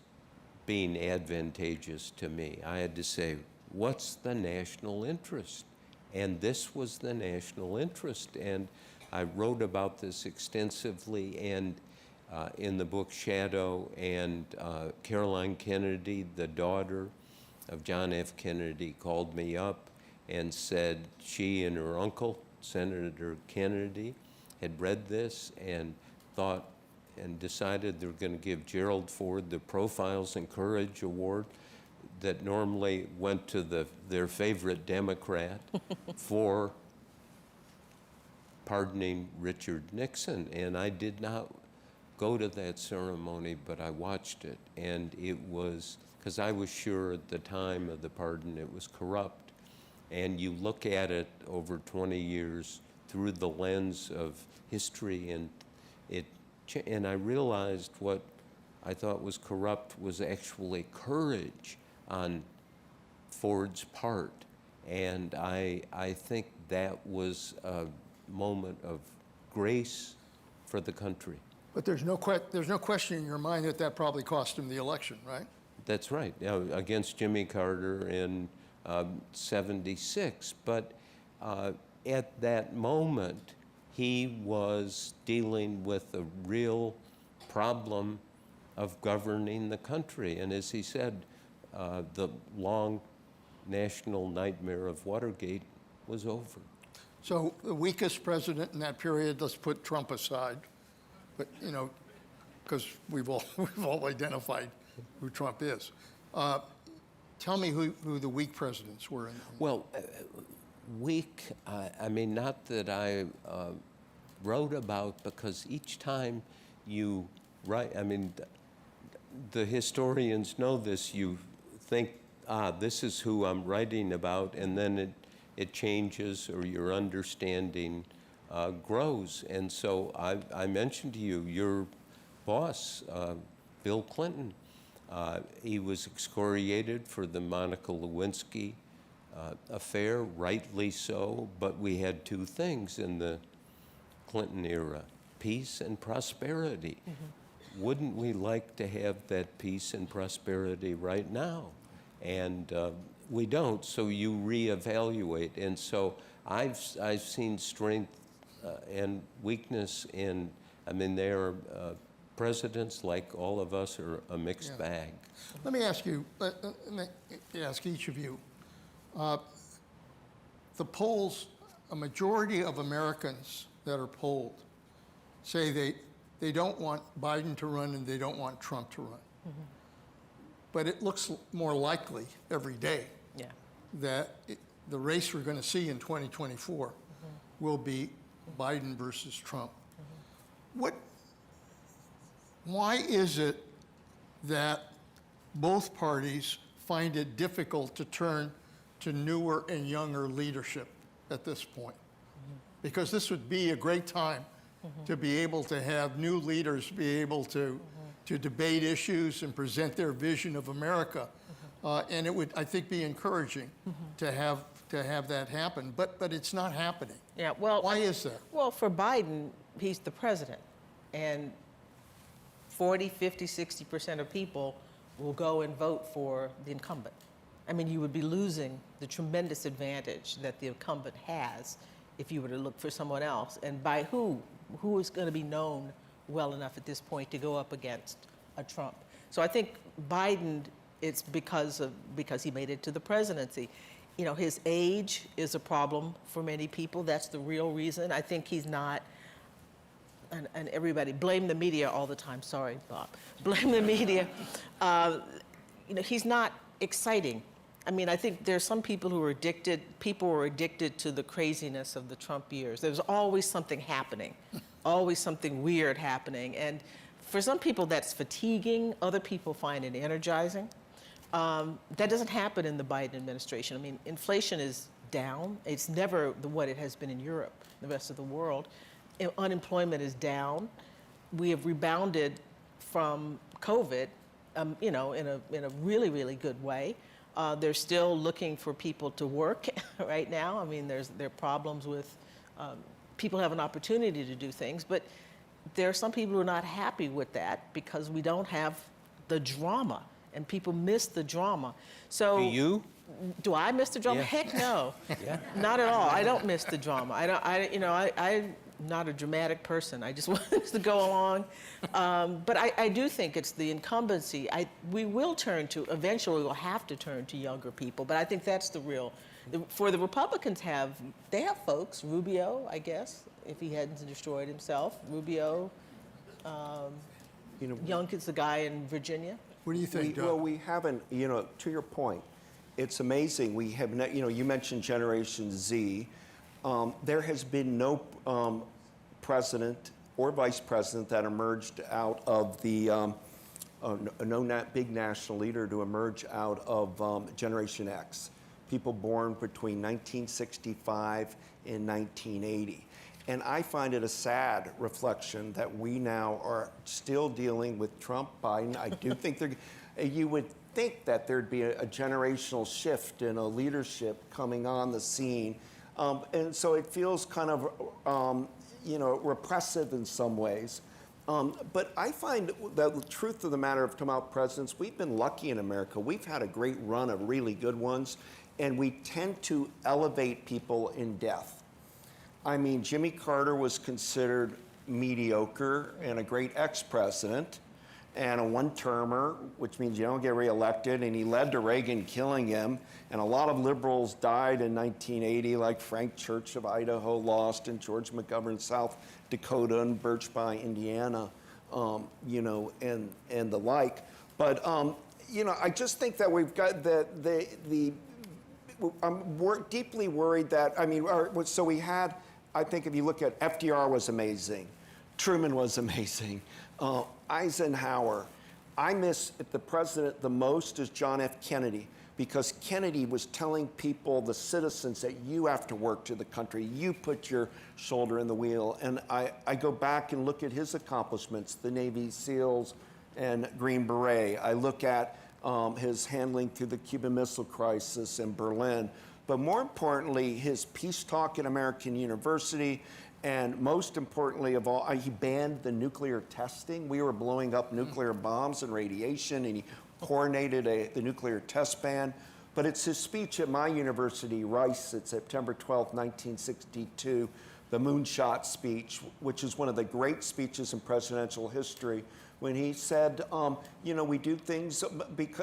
being advantageous to me. I had to say, what's the national interest? And this was the national interest. And I wrote about this extensively, and in the book Shadow, and Caroline Kennedy, the daughter of John F. Kennedy, called me up and said she and her uncle, Senator Kennedy, had read this and thought and decided they were going to give Gerald Ford the Profiles in Courage Award that normally went to their favorite Democrat for pardoning Richard Nixon. And I did not go to that ceremony, but I watched it. And it was, because I was sure at the time of the pardon it was corrupt. And you look at it over 20 years through the lens of history, and I realized what I thought was corrupt was actually courage on Ford's part. And I think that was a moment of grace for the country. But there's no question in your mind that probably cost him the election, right? That's right, against Jimmy Carter in 76. But at that moment, he was dealing with a real problem of governing the country. And as he said, the long national nightmare of Watergate was over. So the weakest president in that period, let's put Trump aside, but because we've all identified who Trump is. Tell me who the weak presidents were. Well, weak, I mean, not that I wrote about, because each time you write, I mean, the historians know this, you think, this is who I'm writing about, and then it changes, or your understanding grows. And so I mentioned to you, your boss, Bill Clinton, he was excoriated for the Monica Lewinsky affair, rightly so, but we had 2 things in the Clinton era, peace and prosperity. Mm-hmm. Wouldn't we like to have that peace and prosperity right now? And we don't, so you reevaluate. And so I've seen strength and weakness in, I mean, there are presidents, like all of us, are a mixed bag. Let me ask you, ask each of you. The polls, a majority of Americans that are polled say they don't want Biden to run and they don't want Trump to run. Mm-hmm. But it looks more likely every day that the race we're going to see in 2024 will be Biden versus Trump. Why is it that both parties find it difficult to turn to newer and younger leadership at this point? Because this would be a great time to be able to have new leaders be able to debate issues and present their vision of America. And it would, I think, be encouraging to have that happen. But it's not happening. Yeah, well, why is that? Well, for Biden, he's the president, and 40, 50, 60% of people will go and vote for the incumbent. I mean, you would be losing the tremendous advantage that the incumbent has if you were to look for someone else. And by who? Who is going to be known well enough at this point to go up against a Trump? So I think Biden, it's because he made it to the presidency. You know, his age is a problem for many people. That's the real reason. I think he's not, and everybody blame the media all the time. Sorry, Bob. Blame the media. You know, he's not exciting. I mean, I think there's some people who are addicted, people who are addicted to the craziness of the Trump years. There's always something happening, always something weird happening. And for some people that's fatiguing, other people find it energizing. That doesn't happen in the Biden administration. I mean, inflation is down. It's never what it has been in Europe, the rest of the world. Unemployment is down. We have rebounded from COVID, you know, in a really, really good way. They're still looking for people to work right now. I mean, there are problems with people have an opportunity to do things, but there are some people who are not happy with that because we don't have the drama, and people miss the drama. So Do you? Do I miss the drama? Yeah. Heck no, Yeah. not at all. I don't miss the drama. I'm not a dramatic person. I just want us to go along. But I do think it's the incumbency. We will eventually we'll have to turn to younger people, but I think that's for the Republicans they have folks, Rubio, I guess, if he hadn't destroyed himself, Rubio, Young is the guy in Virginia. What do you think, Doug? Well, we haven't, you know, to your point, it's amazing. We have, you know, you mentioned Generation Z. There has been no president or vice president that emerged out of the, big national leader to emerge out of Generation X. People born between 1965 and 1980. And I find it a sad reflection that we now are still dealing with Trump, Biden. I do think you would think that there'd be a generational shift in a leadership coming on the scene. And so it feels kind of, repressive in some ways. But I find that the truth of the matter of talking about presidents, we've been lucky in America. We've had a great run of really good ones, and we tend to elevate people in death. I mean, Jimmy Carter was considered mediocre and a great ex-president and a one-termer, which means you don't get reelected, and he led to Reagan killing him. And a lot of liberals died in 1980, like Frank Church of Idaho lost, and George McGovern, South Dakota, and Birchby, Indiana, and the like. But, I just think that we've got I'm deeply worried that, so we had, I think if you look at FDR was amazing, Truman was amazing, Eisenhower. I miss the president the most is John F. Kennedy, because Kennedy was telling people, the citizens, that you have to work to the country, you put your shoulder in the wheel. And I go back and look at his accomplishments, the Navy SEALs and Green Beret. I look at his handling through the Cuban Missile Crisis in Berlin. But more importantly, his peace talk at American University, and most importantly of all, he banned the nuclear testing. We were blowing up nuclear bombs and radiation, and he coordinated the nuclear test ban. But it's his speech at my university, Rice, at September 12, 1962, the moonshot speech, which is one of the great speeches in presidential history, when he said, we do things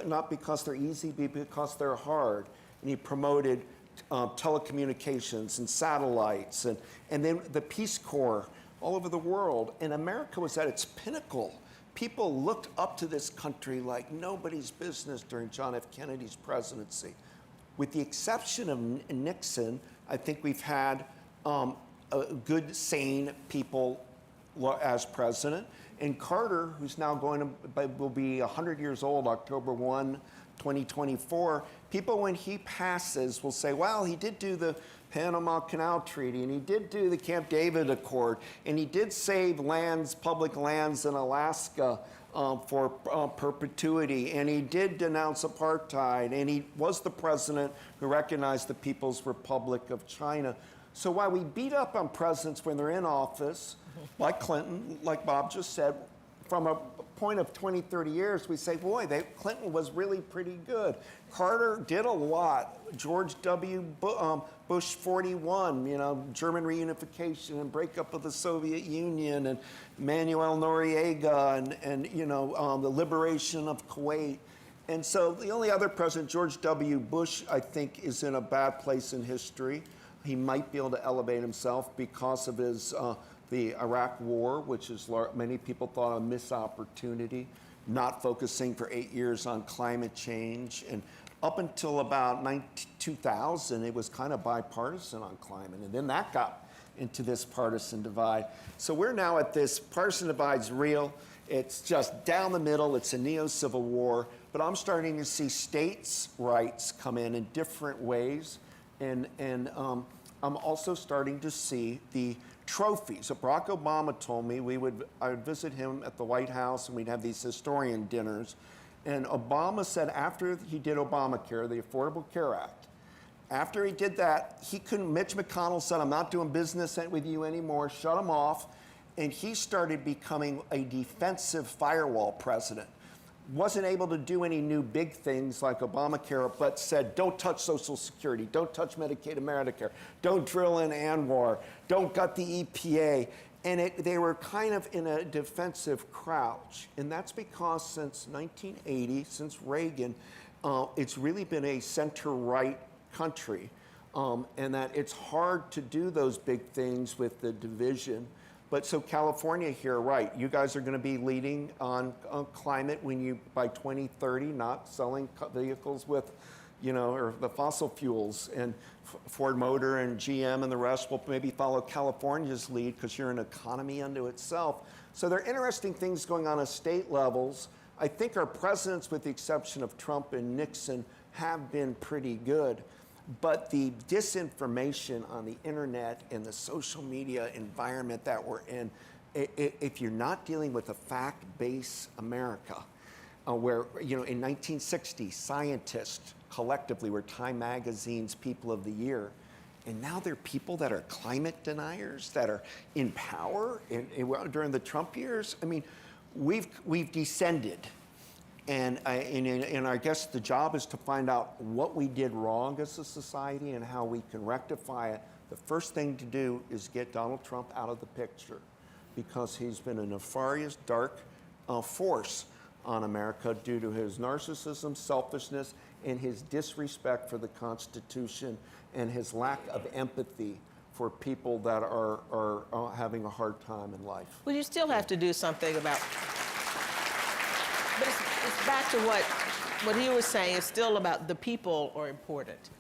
not because they're easy, but because they're hard. And he promoted telecommunications and satellites, and then the Peace Corps all over the world. And America was at its pinnacle. People looked up to this country like nobody's business during John F. Kennedy's presidency. With the exception of Nixon, I think we've had a good, sane people as president. And Carter, who's now will be 100 years old, October 1, 2024, people when he passes will say, well, he did do the Panama Canal Treaty, and he did do the Camp David Accord, and he did save lands, public lands in Alaska for perpetuity, and he did denounce apartheid, and he was the president who recognized the People's Republic of China. So while we beat up on presidents when they're in office, like Clinton, like Bob just said, from a point of 20, 30 years, we say, boy, Clinton was really pretty good. Carter did a lot. George W. Bush 41, you know, German reunification and breakup of the Soviet Union, and Manuel Noriega, and you know, the liberation of Kuwait. And so the only other president, George W. Bush, I think, is in a bad place in history. He might be able to elevate himself because of his the Iraq War, which is many people thought a missed opportunity, not focusing for 8 years on climate change. And up until about 2000, it was kind of bipartisan on climate. And then that got into this partisan divide. So we're now at this partisan divide's real. It's just down the middle. It's a neo-civil war. But I'm starting to see states' rights come in different ways. And I'm also starting to see the trophies. So Barack Obama told me I would visit him at the White House, and we'd have these historian dinners. And Obama said after he did Obamacare, the Affordable Care Act, after he did that, Mitch McConnell said, I'm not doing business with you anymore, shut him off. And he started becoming a defensive firewall president. Wasn't able to do any new big things like Obamacare, but said, don't touch Social Security, don't touch Medicaid and Medicare, don't drill in ANWR, don't gut the EPA. And they were kind of in a defensive crouch. And that's because since 1980, since Reagan, it's really been a center-right country. And that it's hard to do those big things with the division. But so California here, right, you guys are going to be leading on climate when by 2030, not selling vehicles with, you know, or the fossil fuels. And Ford Motor and GM and the rest will maybe follow California's lead because you're an economy unto itself. So there are interesting things going on at state levels. I think our presidents, with the exception of Trump and Nixon, have been pretty good. But the disinformation on the internet and the social media environment that we're in, if you're not dealing with a fact-based America, where, you know, in 1960, scientists collectively were Time Magazine's People of the Year, and now they're people that are climate deniers, that are in power during the Trump years. I mean, we've descended. And I guess the job is to find out what we did wrong as a society and how we can rectify it. The first thing to do is get Donald Trump out of the picture, because he's been a nefarious, dark force on America due to his narcissism, selfishness, and his disrespect for the Constitution and his lack of empathy for people that are having a hard time in life. Well, you still have to do something about. But it's back to what he was saying. It's still about the people are important.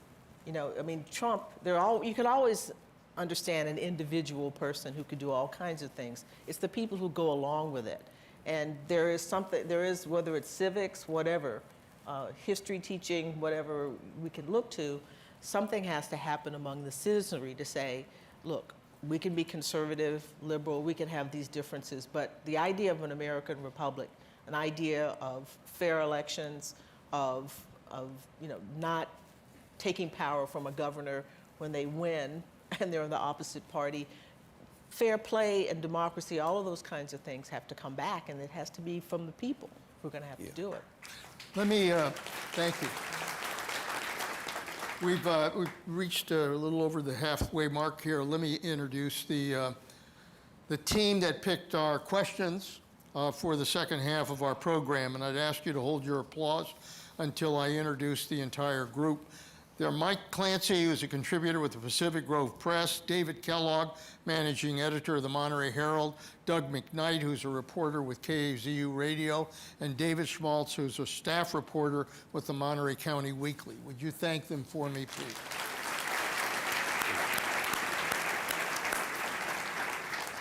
You know, I mean, Trump, you could always understand an individual person who could do all kinds of things. It's the people who go along with it. And there is, whether it's civics, whatever, history teaching, whatever we can look to, something has to happen among the citizenry to say, look, we can be conservative, liberal, we can have these differences, but the idea of an American republic, an idea of fair elections, of you know, not taking power from a governor when they win and they're in the opposite party. Fair play and democracy, all of those kinds of things have to come back, and it has to be from the people who are going to have to do it. Let me, thank you. We've reached a little over the halfway mark here. Let me introduce the team that picked our questions for the second half of our program, and I'd ask you to hold your applause until I introduce the entire group. They're Mike Clancy, who's a contributor with the Pacific Grove Press, David Kellogg, managing editor of the Monterey Herald, Doug McKnight, who's a reporter with KAZU Radio, and David Schmaltz, who's a staff reporter with the Monterey County Weekly. Would you thank them for me, please?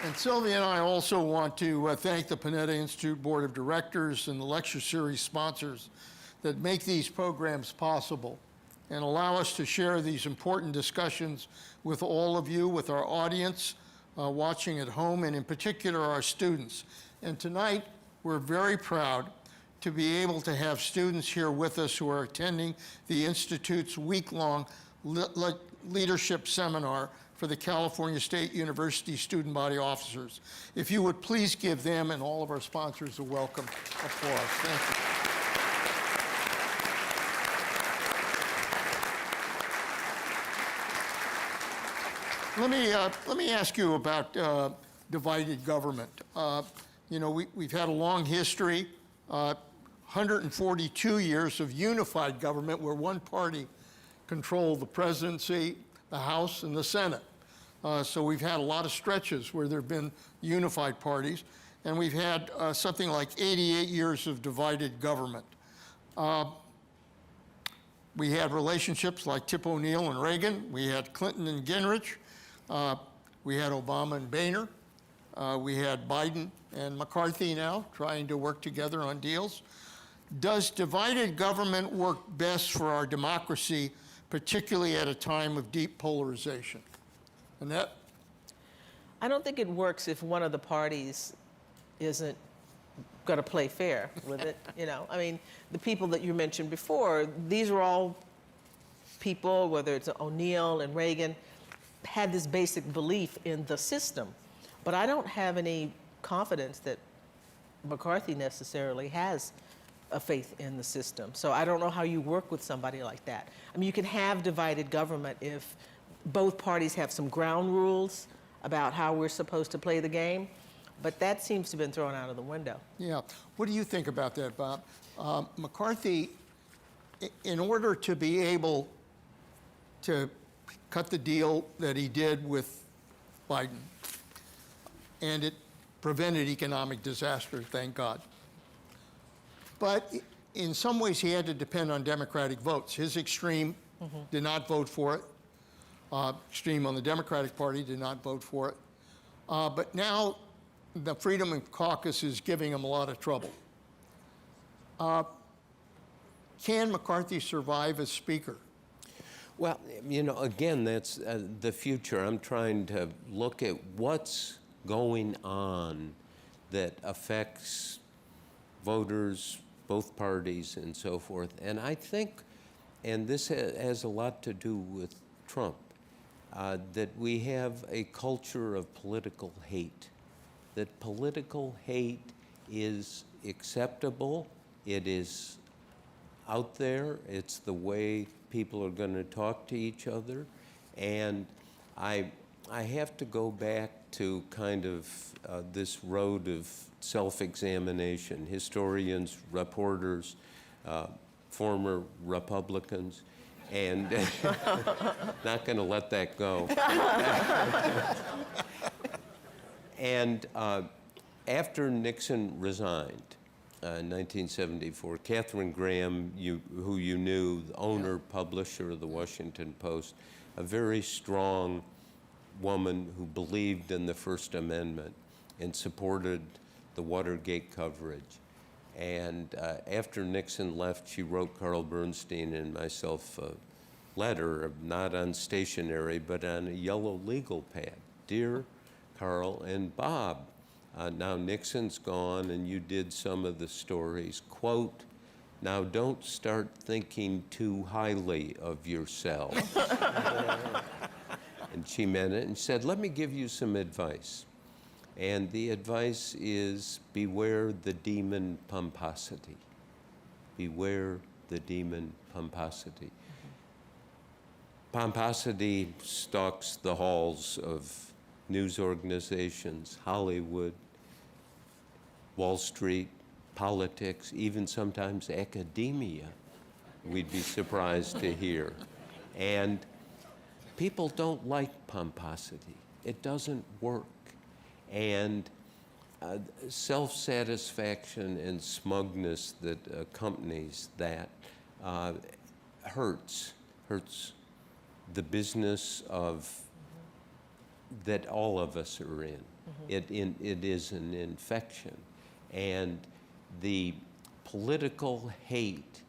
And Sylvia and I also want to thank the Panetta Institute Board of Directors and the lecture series sponsors that make these programs possible and allow us to share these important discussions with all of you, with our audience watching at home, and in particular our students. And tonight, we're very proud to be able to have students here with us who are attending the Institute's week-long leadership seminar for the California State University Student Body Officers. If you would please give them and all of our sponsors a welcome applause. Thank you. Let me ask you about divided government. We've had a long history, 142 years of unified government where one party controlled the presidency, the House, and the Senate. So we've had a lot of stretches where there have been unified parties, and we've had something like 88 years of divided government. We had relationships like Tip O'Neill and Reagan. We had Clinton and Gingrich. We had Obama and Boehner. We had Biden and McCarthy now trying to work together on deals. Does divided government work best for our democracy, particularly at a time of deep polarization? Annette? I don't think it works if one of the parties isn't going to play fair with it. I mean, the people that you mentioned before, these are all people, whether it's O'Neill and Reagan, had this basic belief in the system. But I don't have any confidence that McCarthy necessarily has a faith in the system. So I don't know how you work with somebody like that. I mean, you can have divided government if both parties have some ground rules about how we're supposed to play the game, but that seems to have been thrown out of the window. Yeah. What do you think about that, Bob? McCarthy, in order to be able to cut the deal that he did with Biden, and it prevented economic disaster, thank God. But in some ways, he had to depend on Democratic votes. His extreme did not vote for it. Extreme on the Democratic Party did not vote for it. But now the Freedom of Caucus is giving him a lot of trouble. Can McCarthy survive as Speaker? Well, again, that's the future. I'm trying to look at what's going on that affects voters, both parties, and so forth. And I think, and this has a lot to do with Trump, that we have a culture of political hate, that political hate is acceptable, it is out there, it's the way people are going to talk to each other, and I have to go back to kind of this road of self-examination. Historians, reporters, former Republicans, and not going to let that go. And after Nixon resigned, in 1974, Katharine Graham, who you knew, the owner, publisher of the Washington Post, a very strong woman who believed in the First Amendment and supported the Watergate coverage. And after Nixon left, she wrote Carl Bernstein and myself a letter, not on stationery, but on a yellow legal pad. Dear Carl and Bob, now Nixon's gone and you did some of the stories. Quote, now don't start thinking too highly of yourself. And she meant it and said, let me give you some advice. And the advice is beware the demon pomposity. Beware the demon pomposity. Pomposity stalks the halls of news organizations, Hollywood, Wall Street, politics, even sometimes academia, we'd be surprised to hear. And people don't like pomposity. It doesn't work. And self-satisfaction and smugness that accompanies that hurts the business of that all of us are in. It is an infection. And the political hate,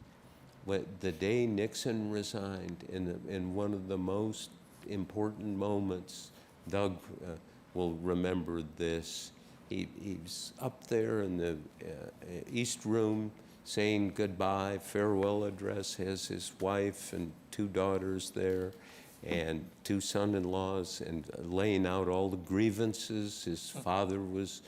the day Nixon resigned, in one of the most important moments, Doug will remember this, he's up there in the East Room saying goodbye, farewell address, has his wife and 2 daughters there, and 2 son-in-laws, and laying out all the grievances. His father was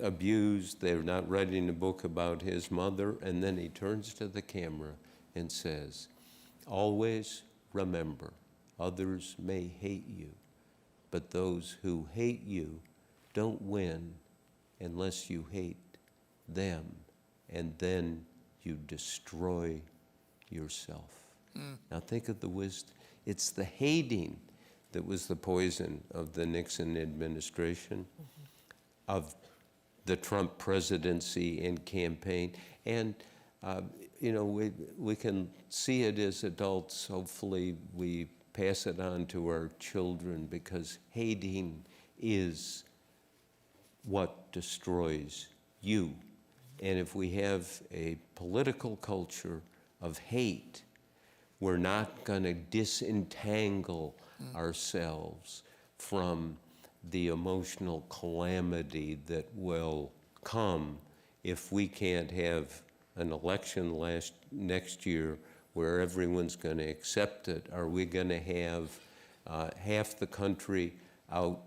abused. They're not writing a book about his mother. And then he turns to the camera and says, always remember, others may hate you, but those who hate you don't win unless you hate them, and then you destroy yourself. Now think of the wisdom. It's the hating that was the poison of the Nixon administration, of the Trump presidency and campaign. And we can see it as adults. Hopefully we pass it on to our children, because hating is what destroys you. And if we have a political culture of hate, we're not going to disentangle ourselves from the emotional calamity that will come if we can't have an election next year where everyone's going to accept it. Are we going to have half the country out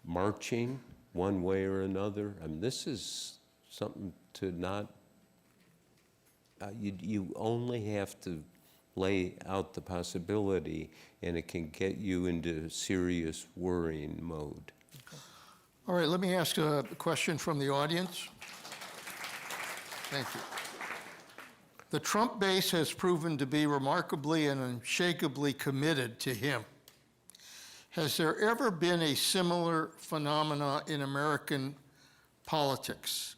marching one way or another? I mean, this is something to not, you only have to lay out the possibility, and it can get you into serious worrying mode. All right, let me ask a question from the audience. Thank you. The Trump base has proven to be remarkably and unshakably committed to him. Has there ever been a similar phenomena in American politics?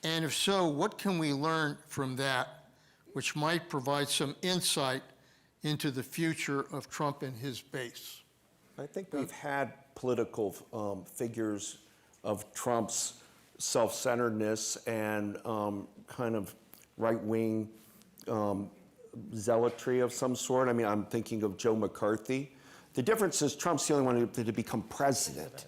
And if so, what can we learn from that, which might provide some insight into the future of Trump and his base? I think we've had political figures of Trump's self-centeredness and kind of right-wing zealotry of some sort. I mean, I'm thinking of Joe McCarthy. The difference is Trump's the only one to become president.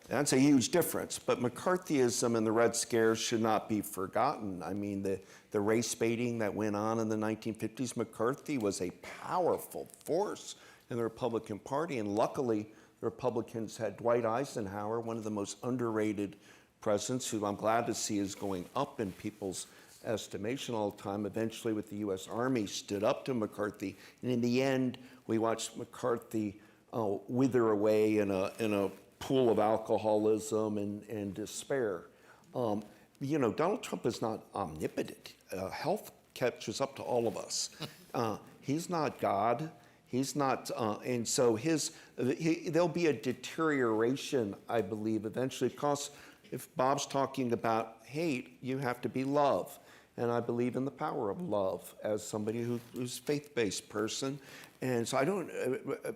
That's a huge difference. But McCarthyism and the Red Scare should not be forgotten. I mean, the race baiting that went on in the 1950s, McCarthy was a powerful force in the Republican Party. And luckily, the Republicans had Dwight Eisenhower, one of the most underrated presidents, who I'm glad to see is going up in people's estimation all the time. Eventually, with the U.S. Army, stood up to McCarthy. And in the end, we watched McCarthy wither away in a pool of alcoholism and despair. Donald Trump is not omnipotent. Health catches up to all of us. He's not God. He's not, and so there'll be a deterioration, I believe, eventually, because if Bob's talking about hate, you have to be love. And I believe in the power of love as somebody who's a faith-based person. And so I don't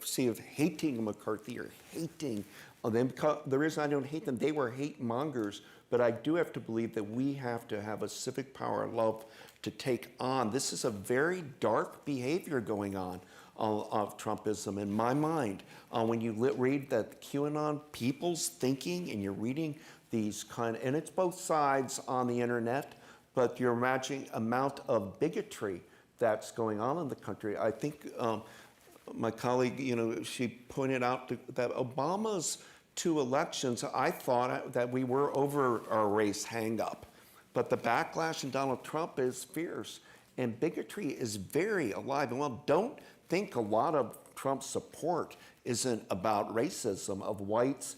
see of hating McCarthy or hating them. Because the reason I don't hate them, they were hate mongers. But I do have to believe that we have to have a civic power of love to take on. This is a very dark behavior going on of Trumpism in my mind. When you read that QAnon people's thinking, and you're reading these and it's both sides on the internet, but you're imagining amount of bigotry that's going on in the country. I think my colleague, she pointed out that Obama's 2 elections, I thought that we were over our race hang-up. But the backlash in Donald Trump is fierce, and bigotry is very alive. And don't think a lot of Trump's support isn't about racism, of whites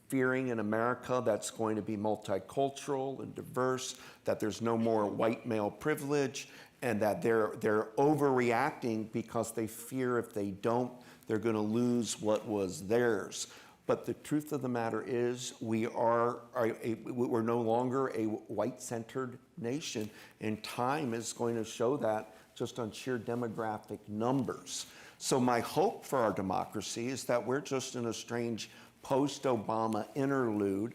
fearing in America that's going to be multicultural and diverse, that there's no more white male privilege, and that they're overreacting because they fear if they don't, they're going to lose what was theirs. But the truth of the matter is we're no longer a white-centered nation, and time is going to show that just on sheer demographic numbers. So my hope for our democracy is that we're just in a strange post-Obama interlude.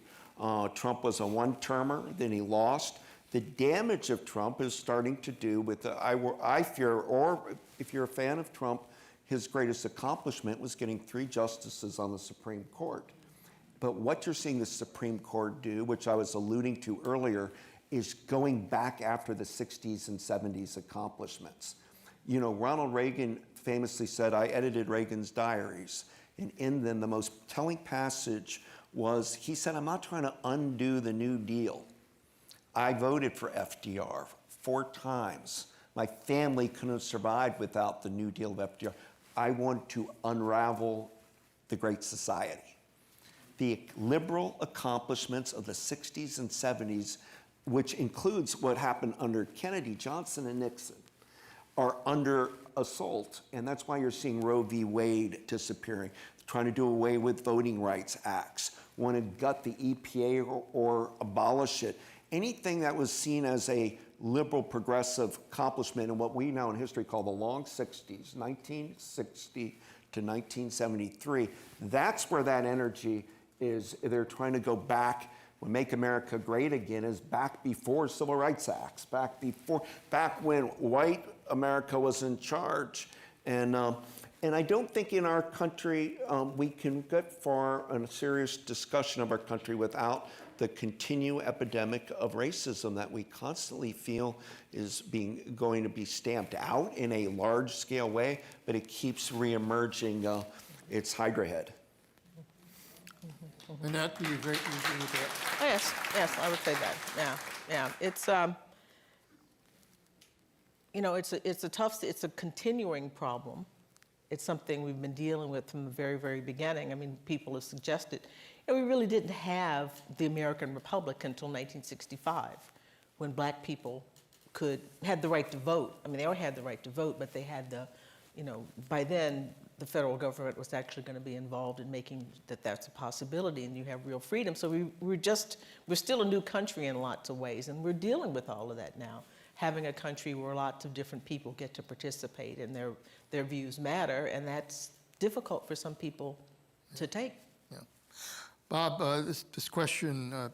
Trump was a one-termer, then he lost. The damage of Trump is starting to do with, I fear, or if you're a fan of Trump, his greatest accomplishment was getting 3 justices on the Supreme Court. But what you're seeing the Supreme Court do, which I was alluding to earlier, is going back after the 60s and 70s accomplishments. You know, Ronald Reagan famously said, I edited Reagan's diaries. And in them, the most telling passage was, he said, I'm not trying to undo the New Deal. I voted for FDR 4 times. My family couldn't have survived without the New Deal of FDR. I want to unravel the Great Society. The liberal accomplishments of the 60s and 70s, which includes what happened under Kennedy, Johnson, and Nixon, are under assault. And that's why you're seeing Roe v. Wade disappearing, trying to do away with voting rights acts, want to gut the EPA or abolish it. Anything that was seen as a liberal progressive accomplishment in what we now in history call the long 60s, 1960 to 1973, that's where that energy is. They're trying to go back. When Make America Great Again is back before Civil Rights Acts, back when white America was in charge. And I don't think in our country we can get far in a serious discussion of our country without the continued epidemic of racism that we constantly feel is going to be stamped out in a large-scale way, but it keeps reemerging its Hydra head. Annette, do you agree with that? Oh, yes, I would say that. Yeah. It's you know, it's a continuing problem. It's something we've been dealing with from the very, very beginning. I mean, people have suggested, we really didn't have the American Republic until 1965, when black people had the right to vote. I mean, they already had the right to vote, but they had by then, the federal government was actually going to be involved in making that's a possibility, and you have real freedom. So we're still a new country in lots of ways, and we're dealing with all of that now. Having a country where lots of different people get to participate and their views matter, and that's difficult for some people to take. Yeah. Bob, this question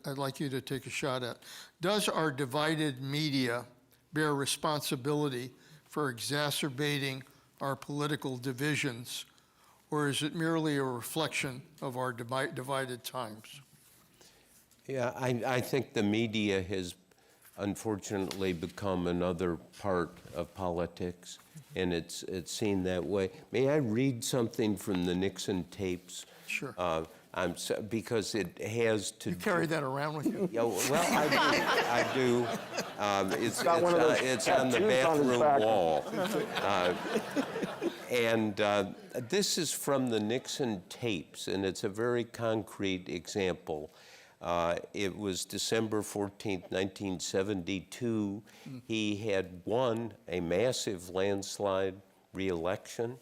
I'd like you to take a shot at. Does our divided media bear responsibility for exacerbating our political divisions, or is it merely a reflection of our divided times? Yeah, I think the media has unfortunately become another part of politics, and it's seen that way. May I read something from the Nixon tapes? Sure. Because it has to. You carry that around with you? Yeah, well, I do. It's on the bathroom wall. This is from the Nixon tapes, and it's a very concrete example. It was December 14th, 1972. He had won a massive landslide re-election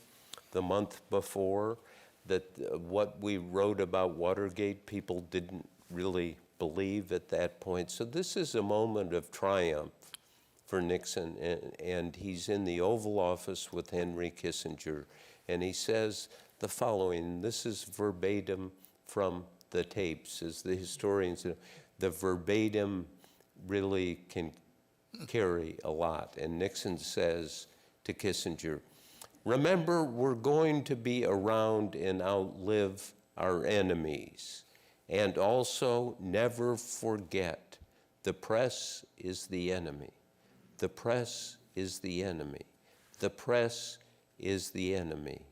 the month before. That what we wrote about Watergate, people didn't really believe at that point. So this is a moment of triumph for Nixon, and he's in the Oval Office with Henry Kissinger, and he says the following. This is verbatim from the tapes, as the historians know. The verbatim really can carry a lot. And Nixon says to Kissinger, remember, we're going to be around and outlive our enemies. And also, never forget, the press is the enemy. The press is the enemy. The press is the enemy.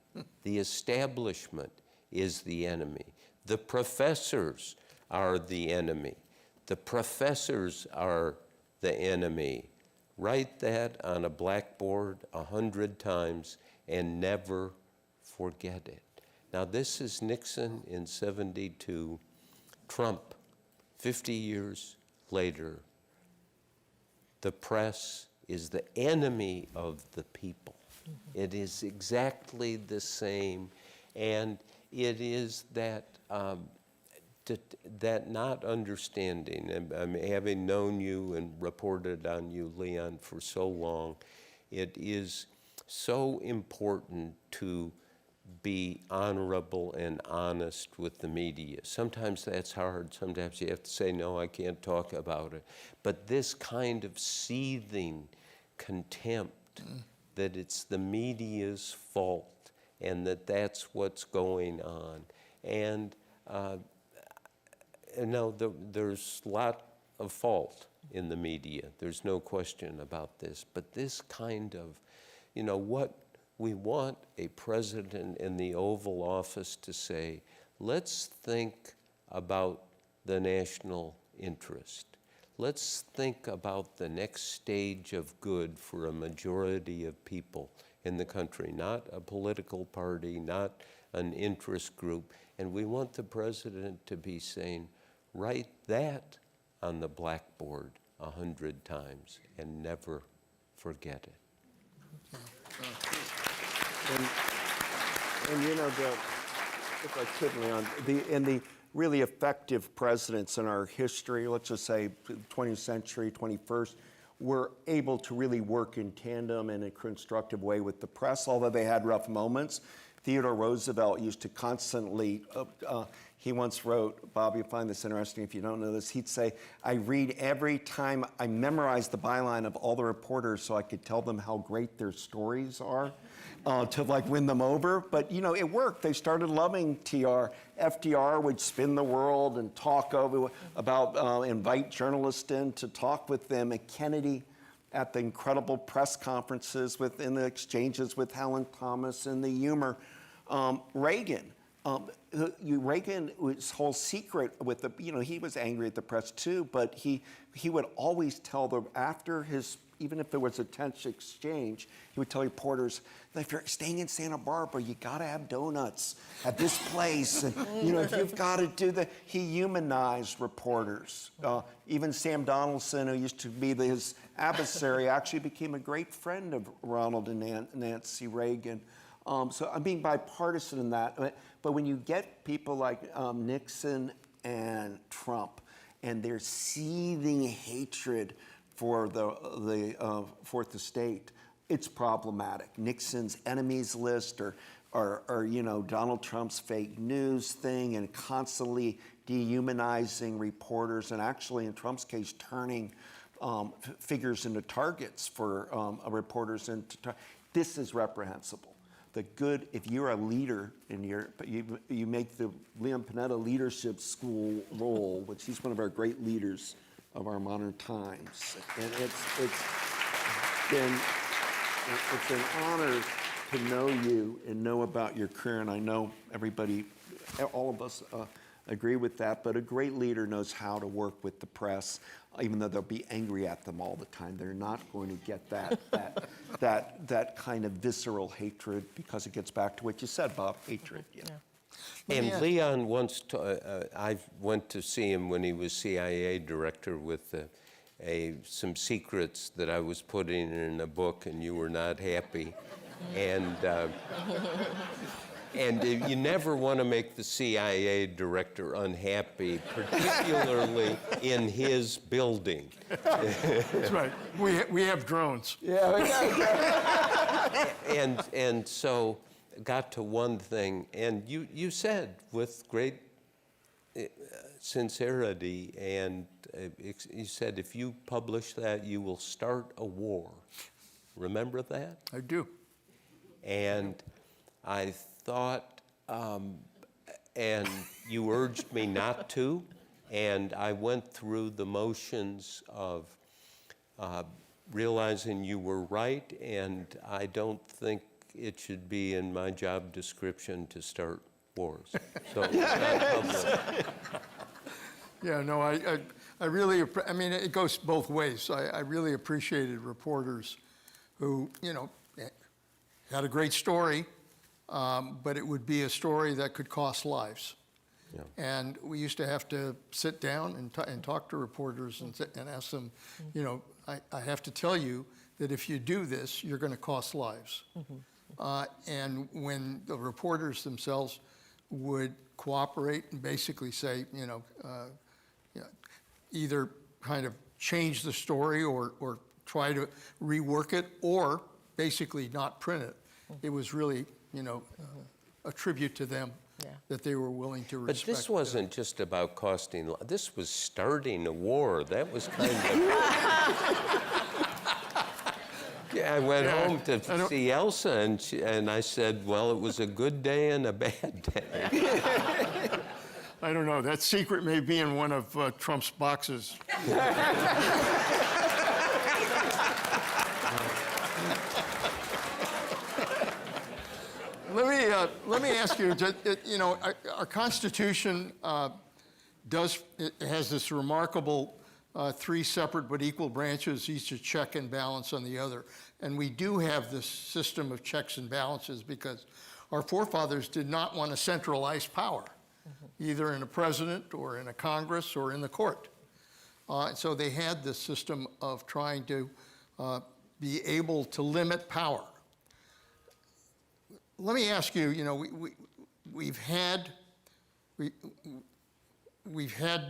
The establishment is the enemy. The professors are the enemy. The professors are the enemy. Write that on a blackboard 100 times and never forget it. Now, this is Nixon in 72. Trump, 50 years later. The press is the enemy of the people. It is exactly the same, and it is that that not understanding, and having known you and reported on you, Leon, for so long, it is so important to be honorable and honest with the media. Sometimes that's hard. Sometimes you have to say, no, I can't talk about it. But this kind of seething contempt that it's the media's fault and that that's what's going on. And no, there's a lot of fault in the media. There's no question about this. But this kind of, what we want a president in the Oval Office to say, let's think about the national interest. Let's think about the next stage of good for a majority of people in the country, not a political party, not an interest group. And we want the president to be saying, write that on the blackboard 100 times and never forget it. And if I could, Leon, the really effective presidents in our history, let's just say 20th century, 21st, were able to really work in tandem in a constructive way with the press, although they had rough moments. Theodore Roosevelt used to constantly, he once wrote, Bob, you'll find this interesting if you don't know this, he'd say, I read every time, I memorize the byline of all the reporters so I could tell them how great their stories are. To win them over, but it worked. They started loving TR. FDR would spin the world and talk about invite journalists in to talk with them. And Kennedy at the incredible press conferences in the exchanges with Helen Thomas and the humor. Reagan. Reagan's whole secret with he was angry at the press too, but he would always tell them after his, even if there was a tense exchange, he would tell reporters, if you're staying in Santa Barbara, you gotta have donuts at this place, and if you've got to do that. He humanized reporters. Even Sam Donaldson, who used to be his adversary, actually became a great friend of Ronald and Nancy Reagan. So I'm being bipartisan in that. But when you get people like Nixon and Trump, and their seething hatred for the Fourth Estate, it's problematic. Nixon's enemies list or Donald Trump's fake news thing and constantly dehumanizing reporters and actually, in Trump's case, turning figures into targets for reporters. This is reprehensible. The good, if you're a leader you make the Leon Panetta Leadership School role, which he's one of our great leaders of our modern times. And it's an honor to know you and know about your career, and I know everybody, all of us agree with that, but a great leader knows how to work with the press, even though they'll be angry at them all the time. They're not going to get that kind of visceral hatred, because it gets back to what you said, Bob, hatred. Yeah. And Leon I went to see him when he was CIA director with some secrets that I was putting in a book, and you were not happy. And you never want to make the CIA director unhappy, particularly in his building. That's right. We have drones. Yeah. And so got to one thing, and you said with great sincerity, and you said, if you publish that, you will start a war. Remember that? I do. And I thought, and you urged me not to, and I went through the motions of realizing you were right, and I don't think it should be in my job description to start wars. So not public. Yeah, no, I really, it goes both ways. I really appreciated reporters who, had a great story, but it would be a story that could cost lives. Yeah. And we used to have to sit down and talk to reporters and ask them, I have to tell you that if you do this, you're going to cost lives. And when the reporters themselves would cooperate and basically say, either kind of change the story or try to rework it, or basically not print it, it was really, a tribute to them that they were willing to respect. But this wasn't just about costing, this was starting a war. That was kind of... Yeah, I went home to see Elsa, and I said, well, it was a good day and a bad day. I don't know. That secret may be in one of Trump's boxes. Let me ask you. Our Constitution has this remarkable three separate but equal branches, each a check and balance on the other. And we do have this system of checks and balances because our forefathers did not want to centralize power, either in a president or in a Congress or in the court. So they had this system of trying to be able to limit power. Let me ask you, we've had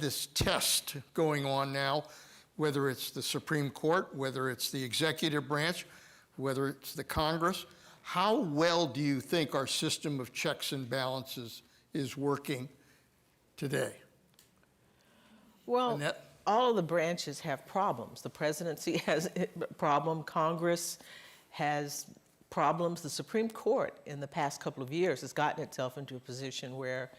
this test going on now, whether it's the Supreme Court, whether it's the executive branch, whether it's the Congress. How well do you think our system of checks and balances is working today? Well, Annette? all of the branches have problems. The presidency has a problem. Congress has problems. The Supreme Court in the past couple of years has gotten itself into a position where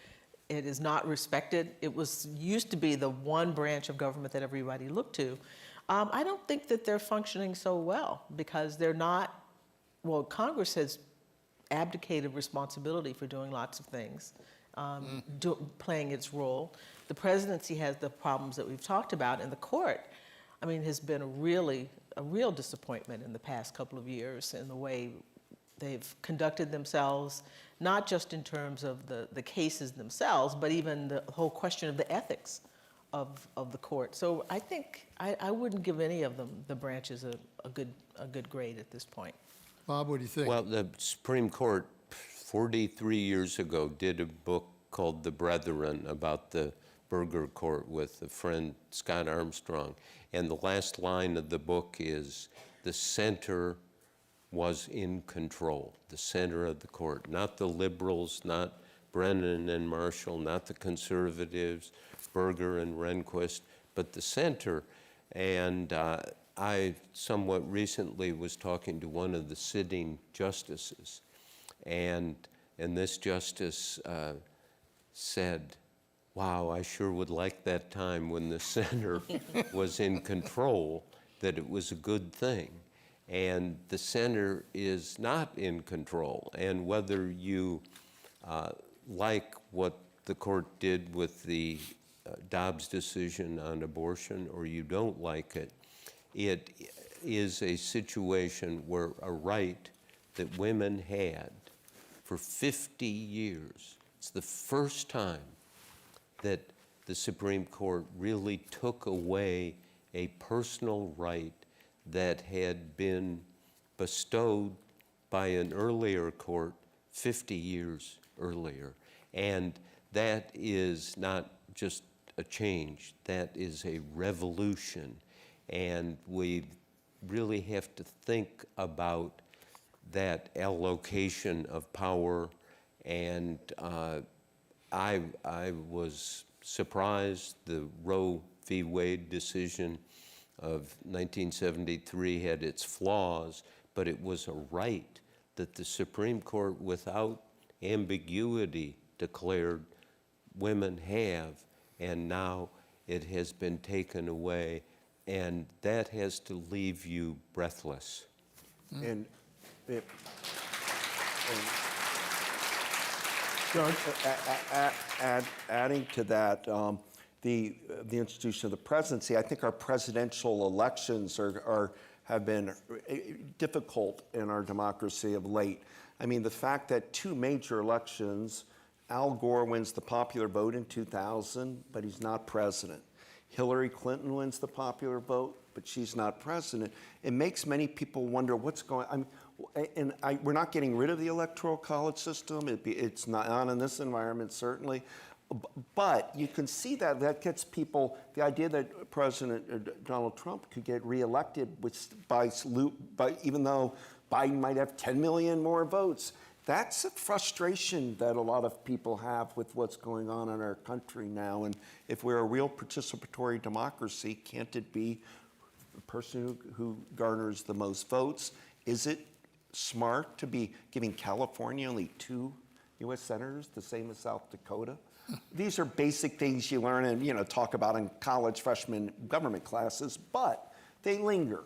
it is not respected. It used to be the one branch of government that everybody looked to. I don't think that they're functioning so well because they're not, well, Congress has abdicated responsibility for doing lots of things, playing its role. The presidency has the problems that we've talked about, and the court, has been a real disappointment in the past couple of years in the way they've conducted themselves, not just in terms of the cases themselves, but even the whole question of the ethics of the court. So I think I wouldn't give any of them, the branches, a good grade at this point. Bob, what do you think? Well, the Supreme Court 43 years ago did a book called The Brethren about the Burger Court with a friend, Scott Armstrong. And the last line of the book is, the center was in control, the center of the court, not the liberals, not Brennan and Marshall, not the conservatives, Berger and Rehnquist, but the center. And I somewhat recently was talking to one of the sitting justices, and this justice said, wow, I sure would like that time when the center was in control, that it was a good thing. And the center is not in control. And whether you like what the court did with the Dobbs decision on abortion or you don't like it, it is a situation where a right that women had for 50 years, it's the first time that the Supreme Court really took away a personal right that had been bestowed by an earlier court 50 years earlier. And that is not just a change, that is a revolution. And we really have to think about that allocation of power. And I was surprised the Roe v. Wade decision of 1973 had its flaws, but it was a right that the Supreme Court, without ambiguity, declared women have, and now it has been taken away, and that has to leave you breathless. And Judge? Adding to that, the institution of the presidency, I think our presidential elections have been difficult in our democracy of late. I mean, the fact that two major elections, Al Gore wins the popular vote in 2000, but he's not president. Hillary Clinton wins the popular vote, but she's not president, it makes many people wonder what's going on. We're not getting rid of the electoral college system. It's not in this environment, certainly. But you can see that gets people, the idea that President Donald Trump could get reelected by even though Biden might have 10 million more votes. That's a frustration that a lot of people have with what's going on in our country now. And if we're a real participatory democracy, can't it be the person who garners the most votes? Is it smart to be giving California only 2 U.S. senators, the same as South Dakota? These are basic things you learn and talk about in college freshman government classes, but they linger.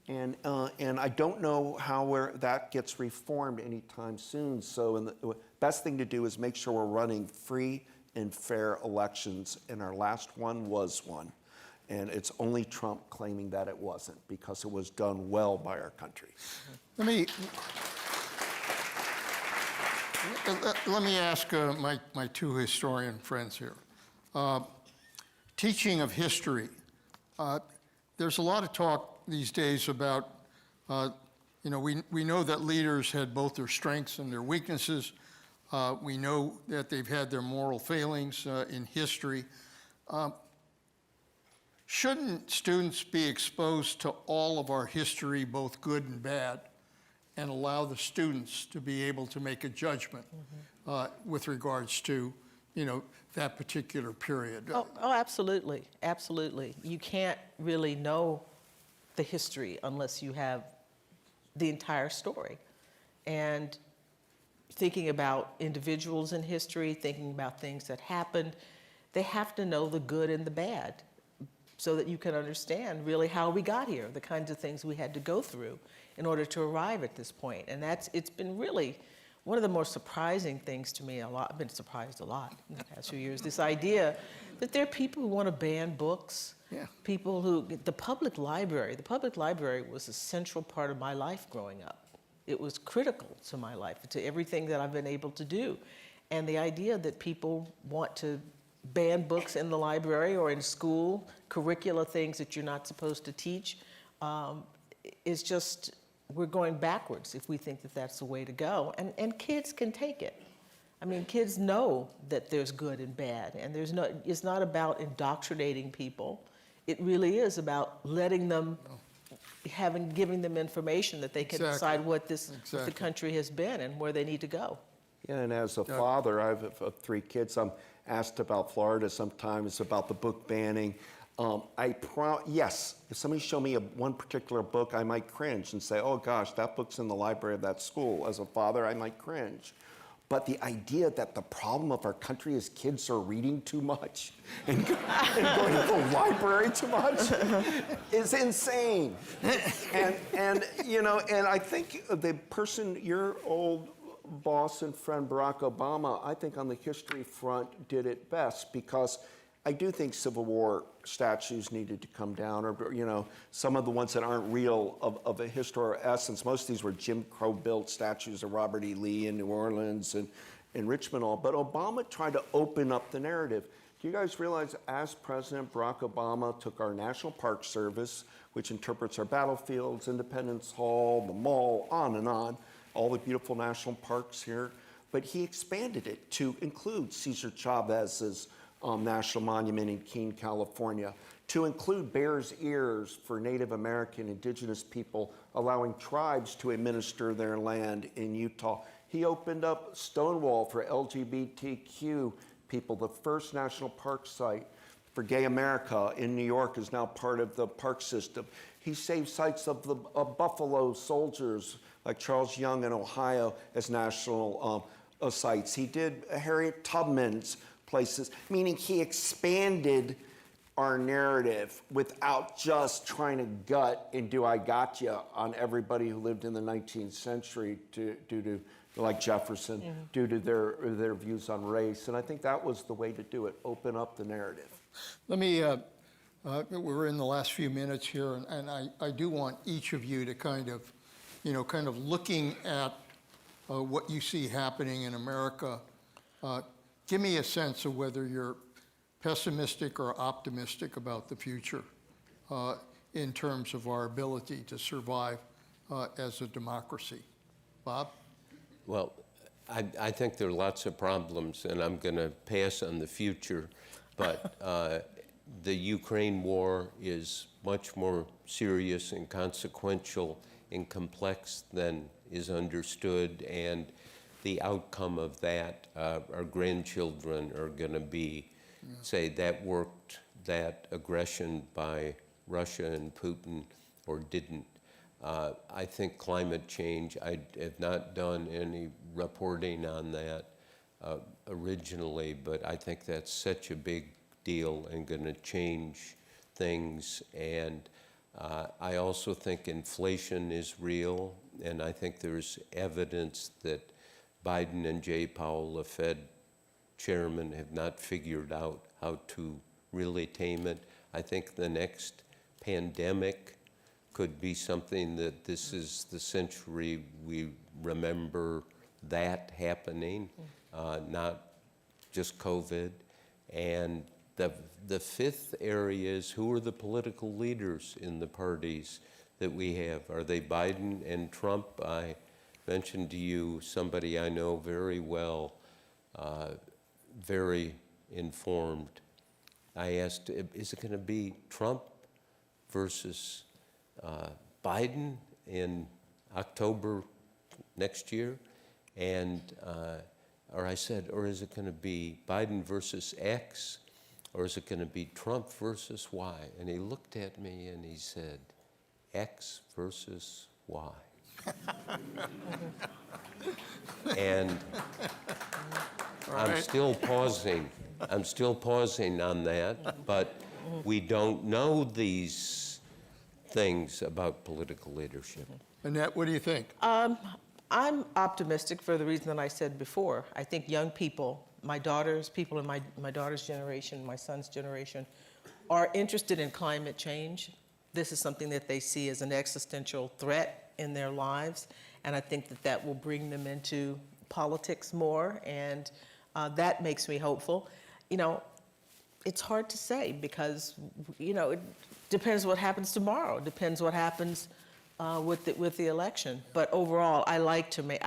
And I don't know how that gets reformed anytime soon. So the best thing to do is make sure we're running free and fair elections. And our last one was one. And it's only Trump claiming that it wasn't, because it was done well by our country. Let me ask my two historian friends here. Teaching of history. There's a lot of talk these days about, we know that leaders had both their strengths and their weaknesses. We know that they've had their moral failings in history. Shouldn't students be exposed to all of our history, both good and bad, and allow the students to be able to make a judgment with regards to, that particular period? Oh, absolutely, absolutely. You can't really know the history unless you have the entire story. And thinking about individuals in history, thinking about things that happened, they have to know the good and the bad so that you can understand really how we got here, the kinds of things we had to go through in order to arrive at this point. And it's been really one of the more surprising things to me. I've been surprised a lot in the past few years, this idea that there are people who want to ban books, people who, the public library was a central part of my life growing up. It was critical to my life, to everything that I've been able to do. And the idea that people want to ban books in the library or in school, curricula things that you're not supposed to teach, is just, we're going backwards if we think that that's the way to go. And kids can take it. I mean, kids know that there's good and bad, and it's not about indoctrinating people. It really is about letting them, giving them information that they can decide what the country has been and where they need to go. Yeah, and as a father, I have 3 kids. I'm asked about Florida sometimes, about the book banning. Yes, if somebody showed me one particular book, I might cringe and say, oh gosh, that book's in the library of that school. As a father, I might cringe. But the idea that the problem of our country is kids are reading too much and going to the library too much is insane. And I think the person, your old boss and friend Barack Obama, I think on the history front did it best, because I do think Civil War statues needed to come down, or some of the ones that aren't real of a historical essence. Most of these were Jim Crow built statues of Robert E. Lee in New Orleans and in Richmond all. But Obama tried to open up the narrative. Do you guys realize, as president, Barack Obama took our National Park Service, which interprets our battlefields, Independence Hall, the mall, on, all the beautiful national parks here, but he expanded it to include Cesar Chavez's National Monument in Keene, California, to include Bears Ears for Native American indigenous people, allowing tribes to administer their land in Utah. He opened up Stonewall for LGBTQ people. The first national park site for gay America in New York is now part of the park system. He saved sites of the Buffalo Soldiers, like Charles Young in Ohio, as national sites. He did Harriet Tubman's places, meaning he expanded our narrative without just trying to gut and do I gotcha on everybody who lived in the 19th century due to, like Jefferson, due to their views on race. And I think that was the way to do it, open up the narrative. Let me, we're in the last few minutes here, and I do want each of you to kind of looking at what you see happening in America, give me a sense of whether you're pessimistic or optimistic about the future. in terms of our ability to survive as a democracy. Bob? Well, I think there are lots of problems, and I'm going to pass on the future, but the Ukraine war is much more serious and consequential and complex than is understood, and the outcome of that, our grandchildren are going to be, say, that worked, that aggression by Russia and Putin, or didn't. I think climate change, I have not done any reporting on that originally, but I think that's such a big deal and going to change things. And I also think inflation is real, and I think there's evidence that Biden and Jay Powell, the Fed chairman, have not figured out how to really tame it. I think the next pandemic could be something that this is the century we remember that happening, not just COVID. And the fifth area is, who are the political leaders in the parties that we have? Are they Biden and Trump? I mentioned to you somebody I know very well, very informed. I asked, is it going to be Trump versus Biden in October next year? And, or I said, or is it going to be Biden versus X, or is it going to be Trump versus Y? And he looked at me and he said, X versus Y. And I'm still pausing. I'm still pausing on that, but we don't know these things about political leadership. Annette, what do you think? I'm optimistic for the reason that I said before. I think young people, people in my daughter's generation, my son's generation, are interested in climate change. This is something that they see as an existential threat in their lives, and I think that that will bring them into politics more, and that makes me hopeful. You know, it's hard to say because, you know, it depends what happens tomorrow. It depends what happens with the election. But overall, I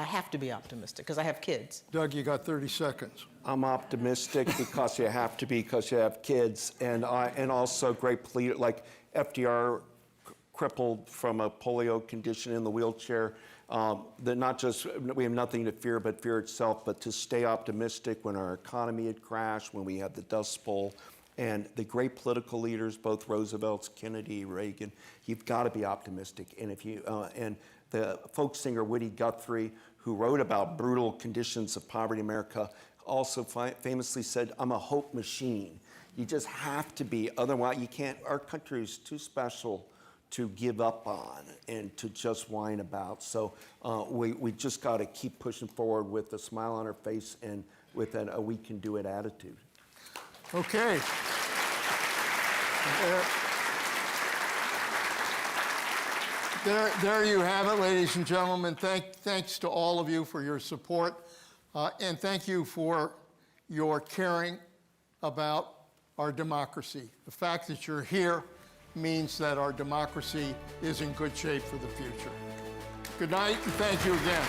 have to be optimistic because I have kids. Doug, you got 30 seconds. I'm optimistic because you have to be, because you have kids, and also great leader like FDR, crippled from a polio condition in the wheelchair. That not just we have nothing to fear but fear itself, but to stay optimistic when our economy had crashed, when we had the Dust Bowl, and the great political leaders, both Roosevelt's, Kennedy, Reagan. You've got to be optimistic, and if you and the folk singer Woody Guthrie, who wrote about brutal conditions of poverty in America, also famously said, "I'm a hope machine." You just have to be, otherwise you can't. Our country is too special to give up on and to just whine about. So we just got to keep pushing forward with a smile on our face and with a we can do it attitude. Okay. There you have it, ladies and gentlemen. Thanks to all of you for your support, and thank you for your caring about our democracy. The fact that you're here means that our democracy is in good shape for the future. Good night, and thank you again.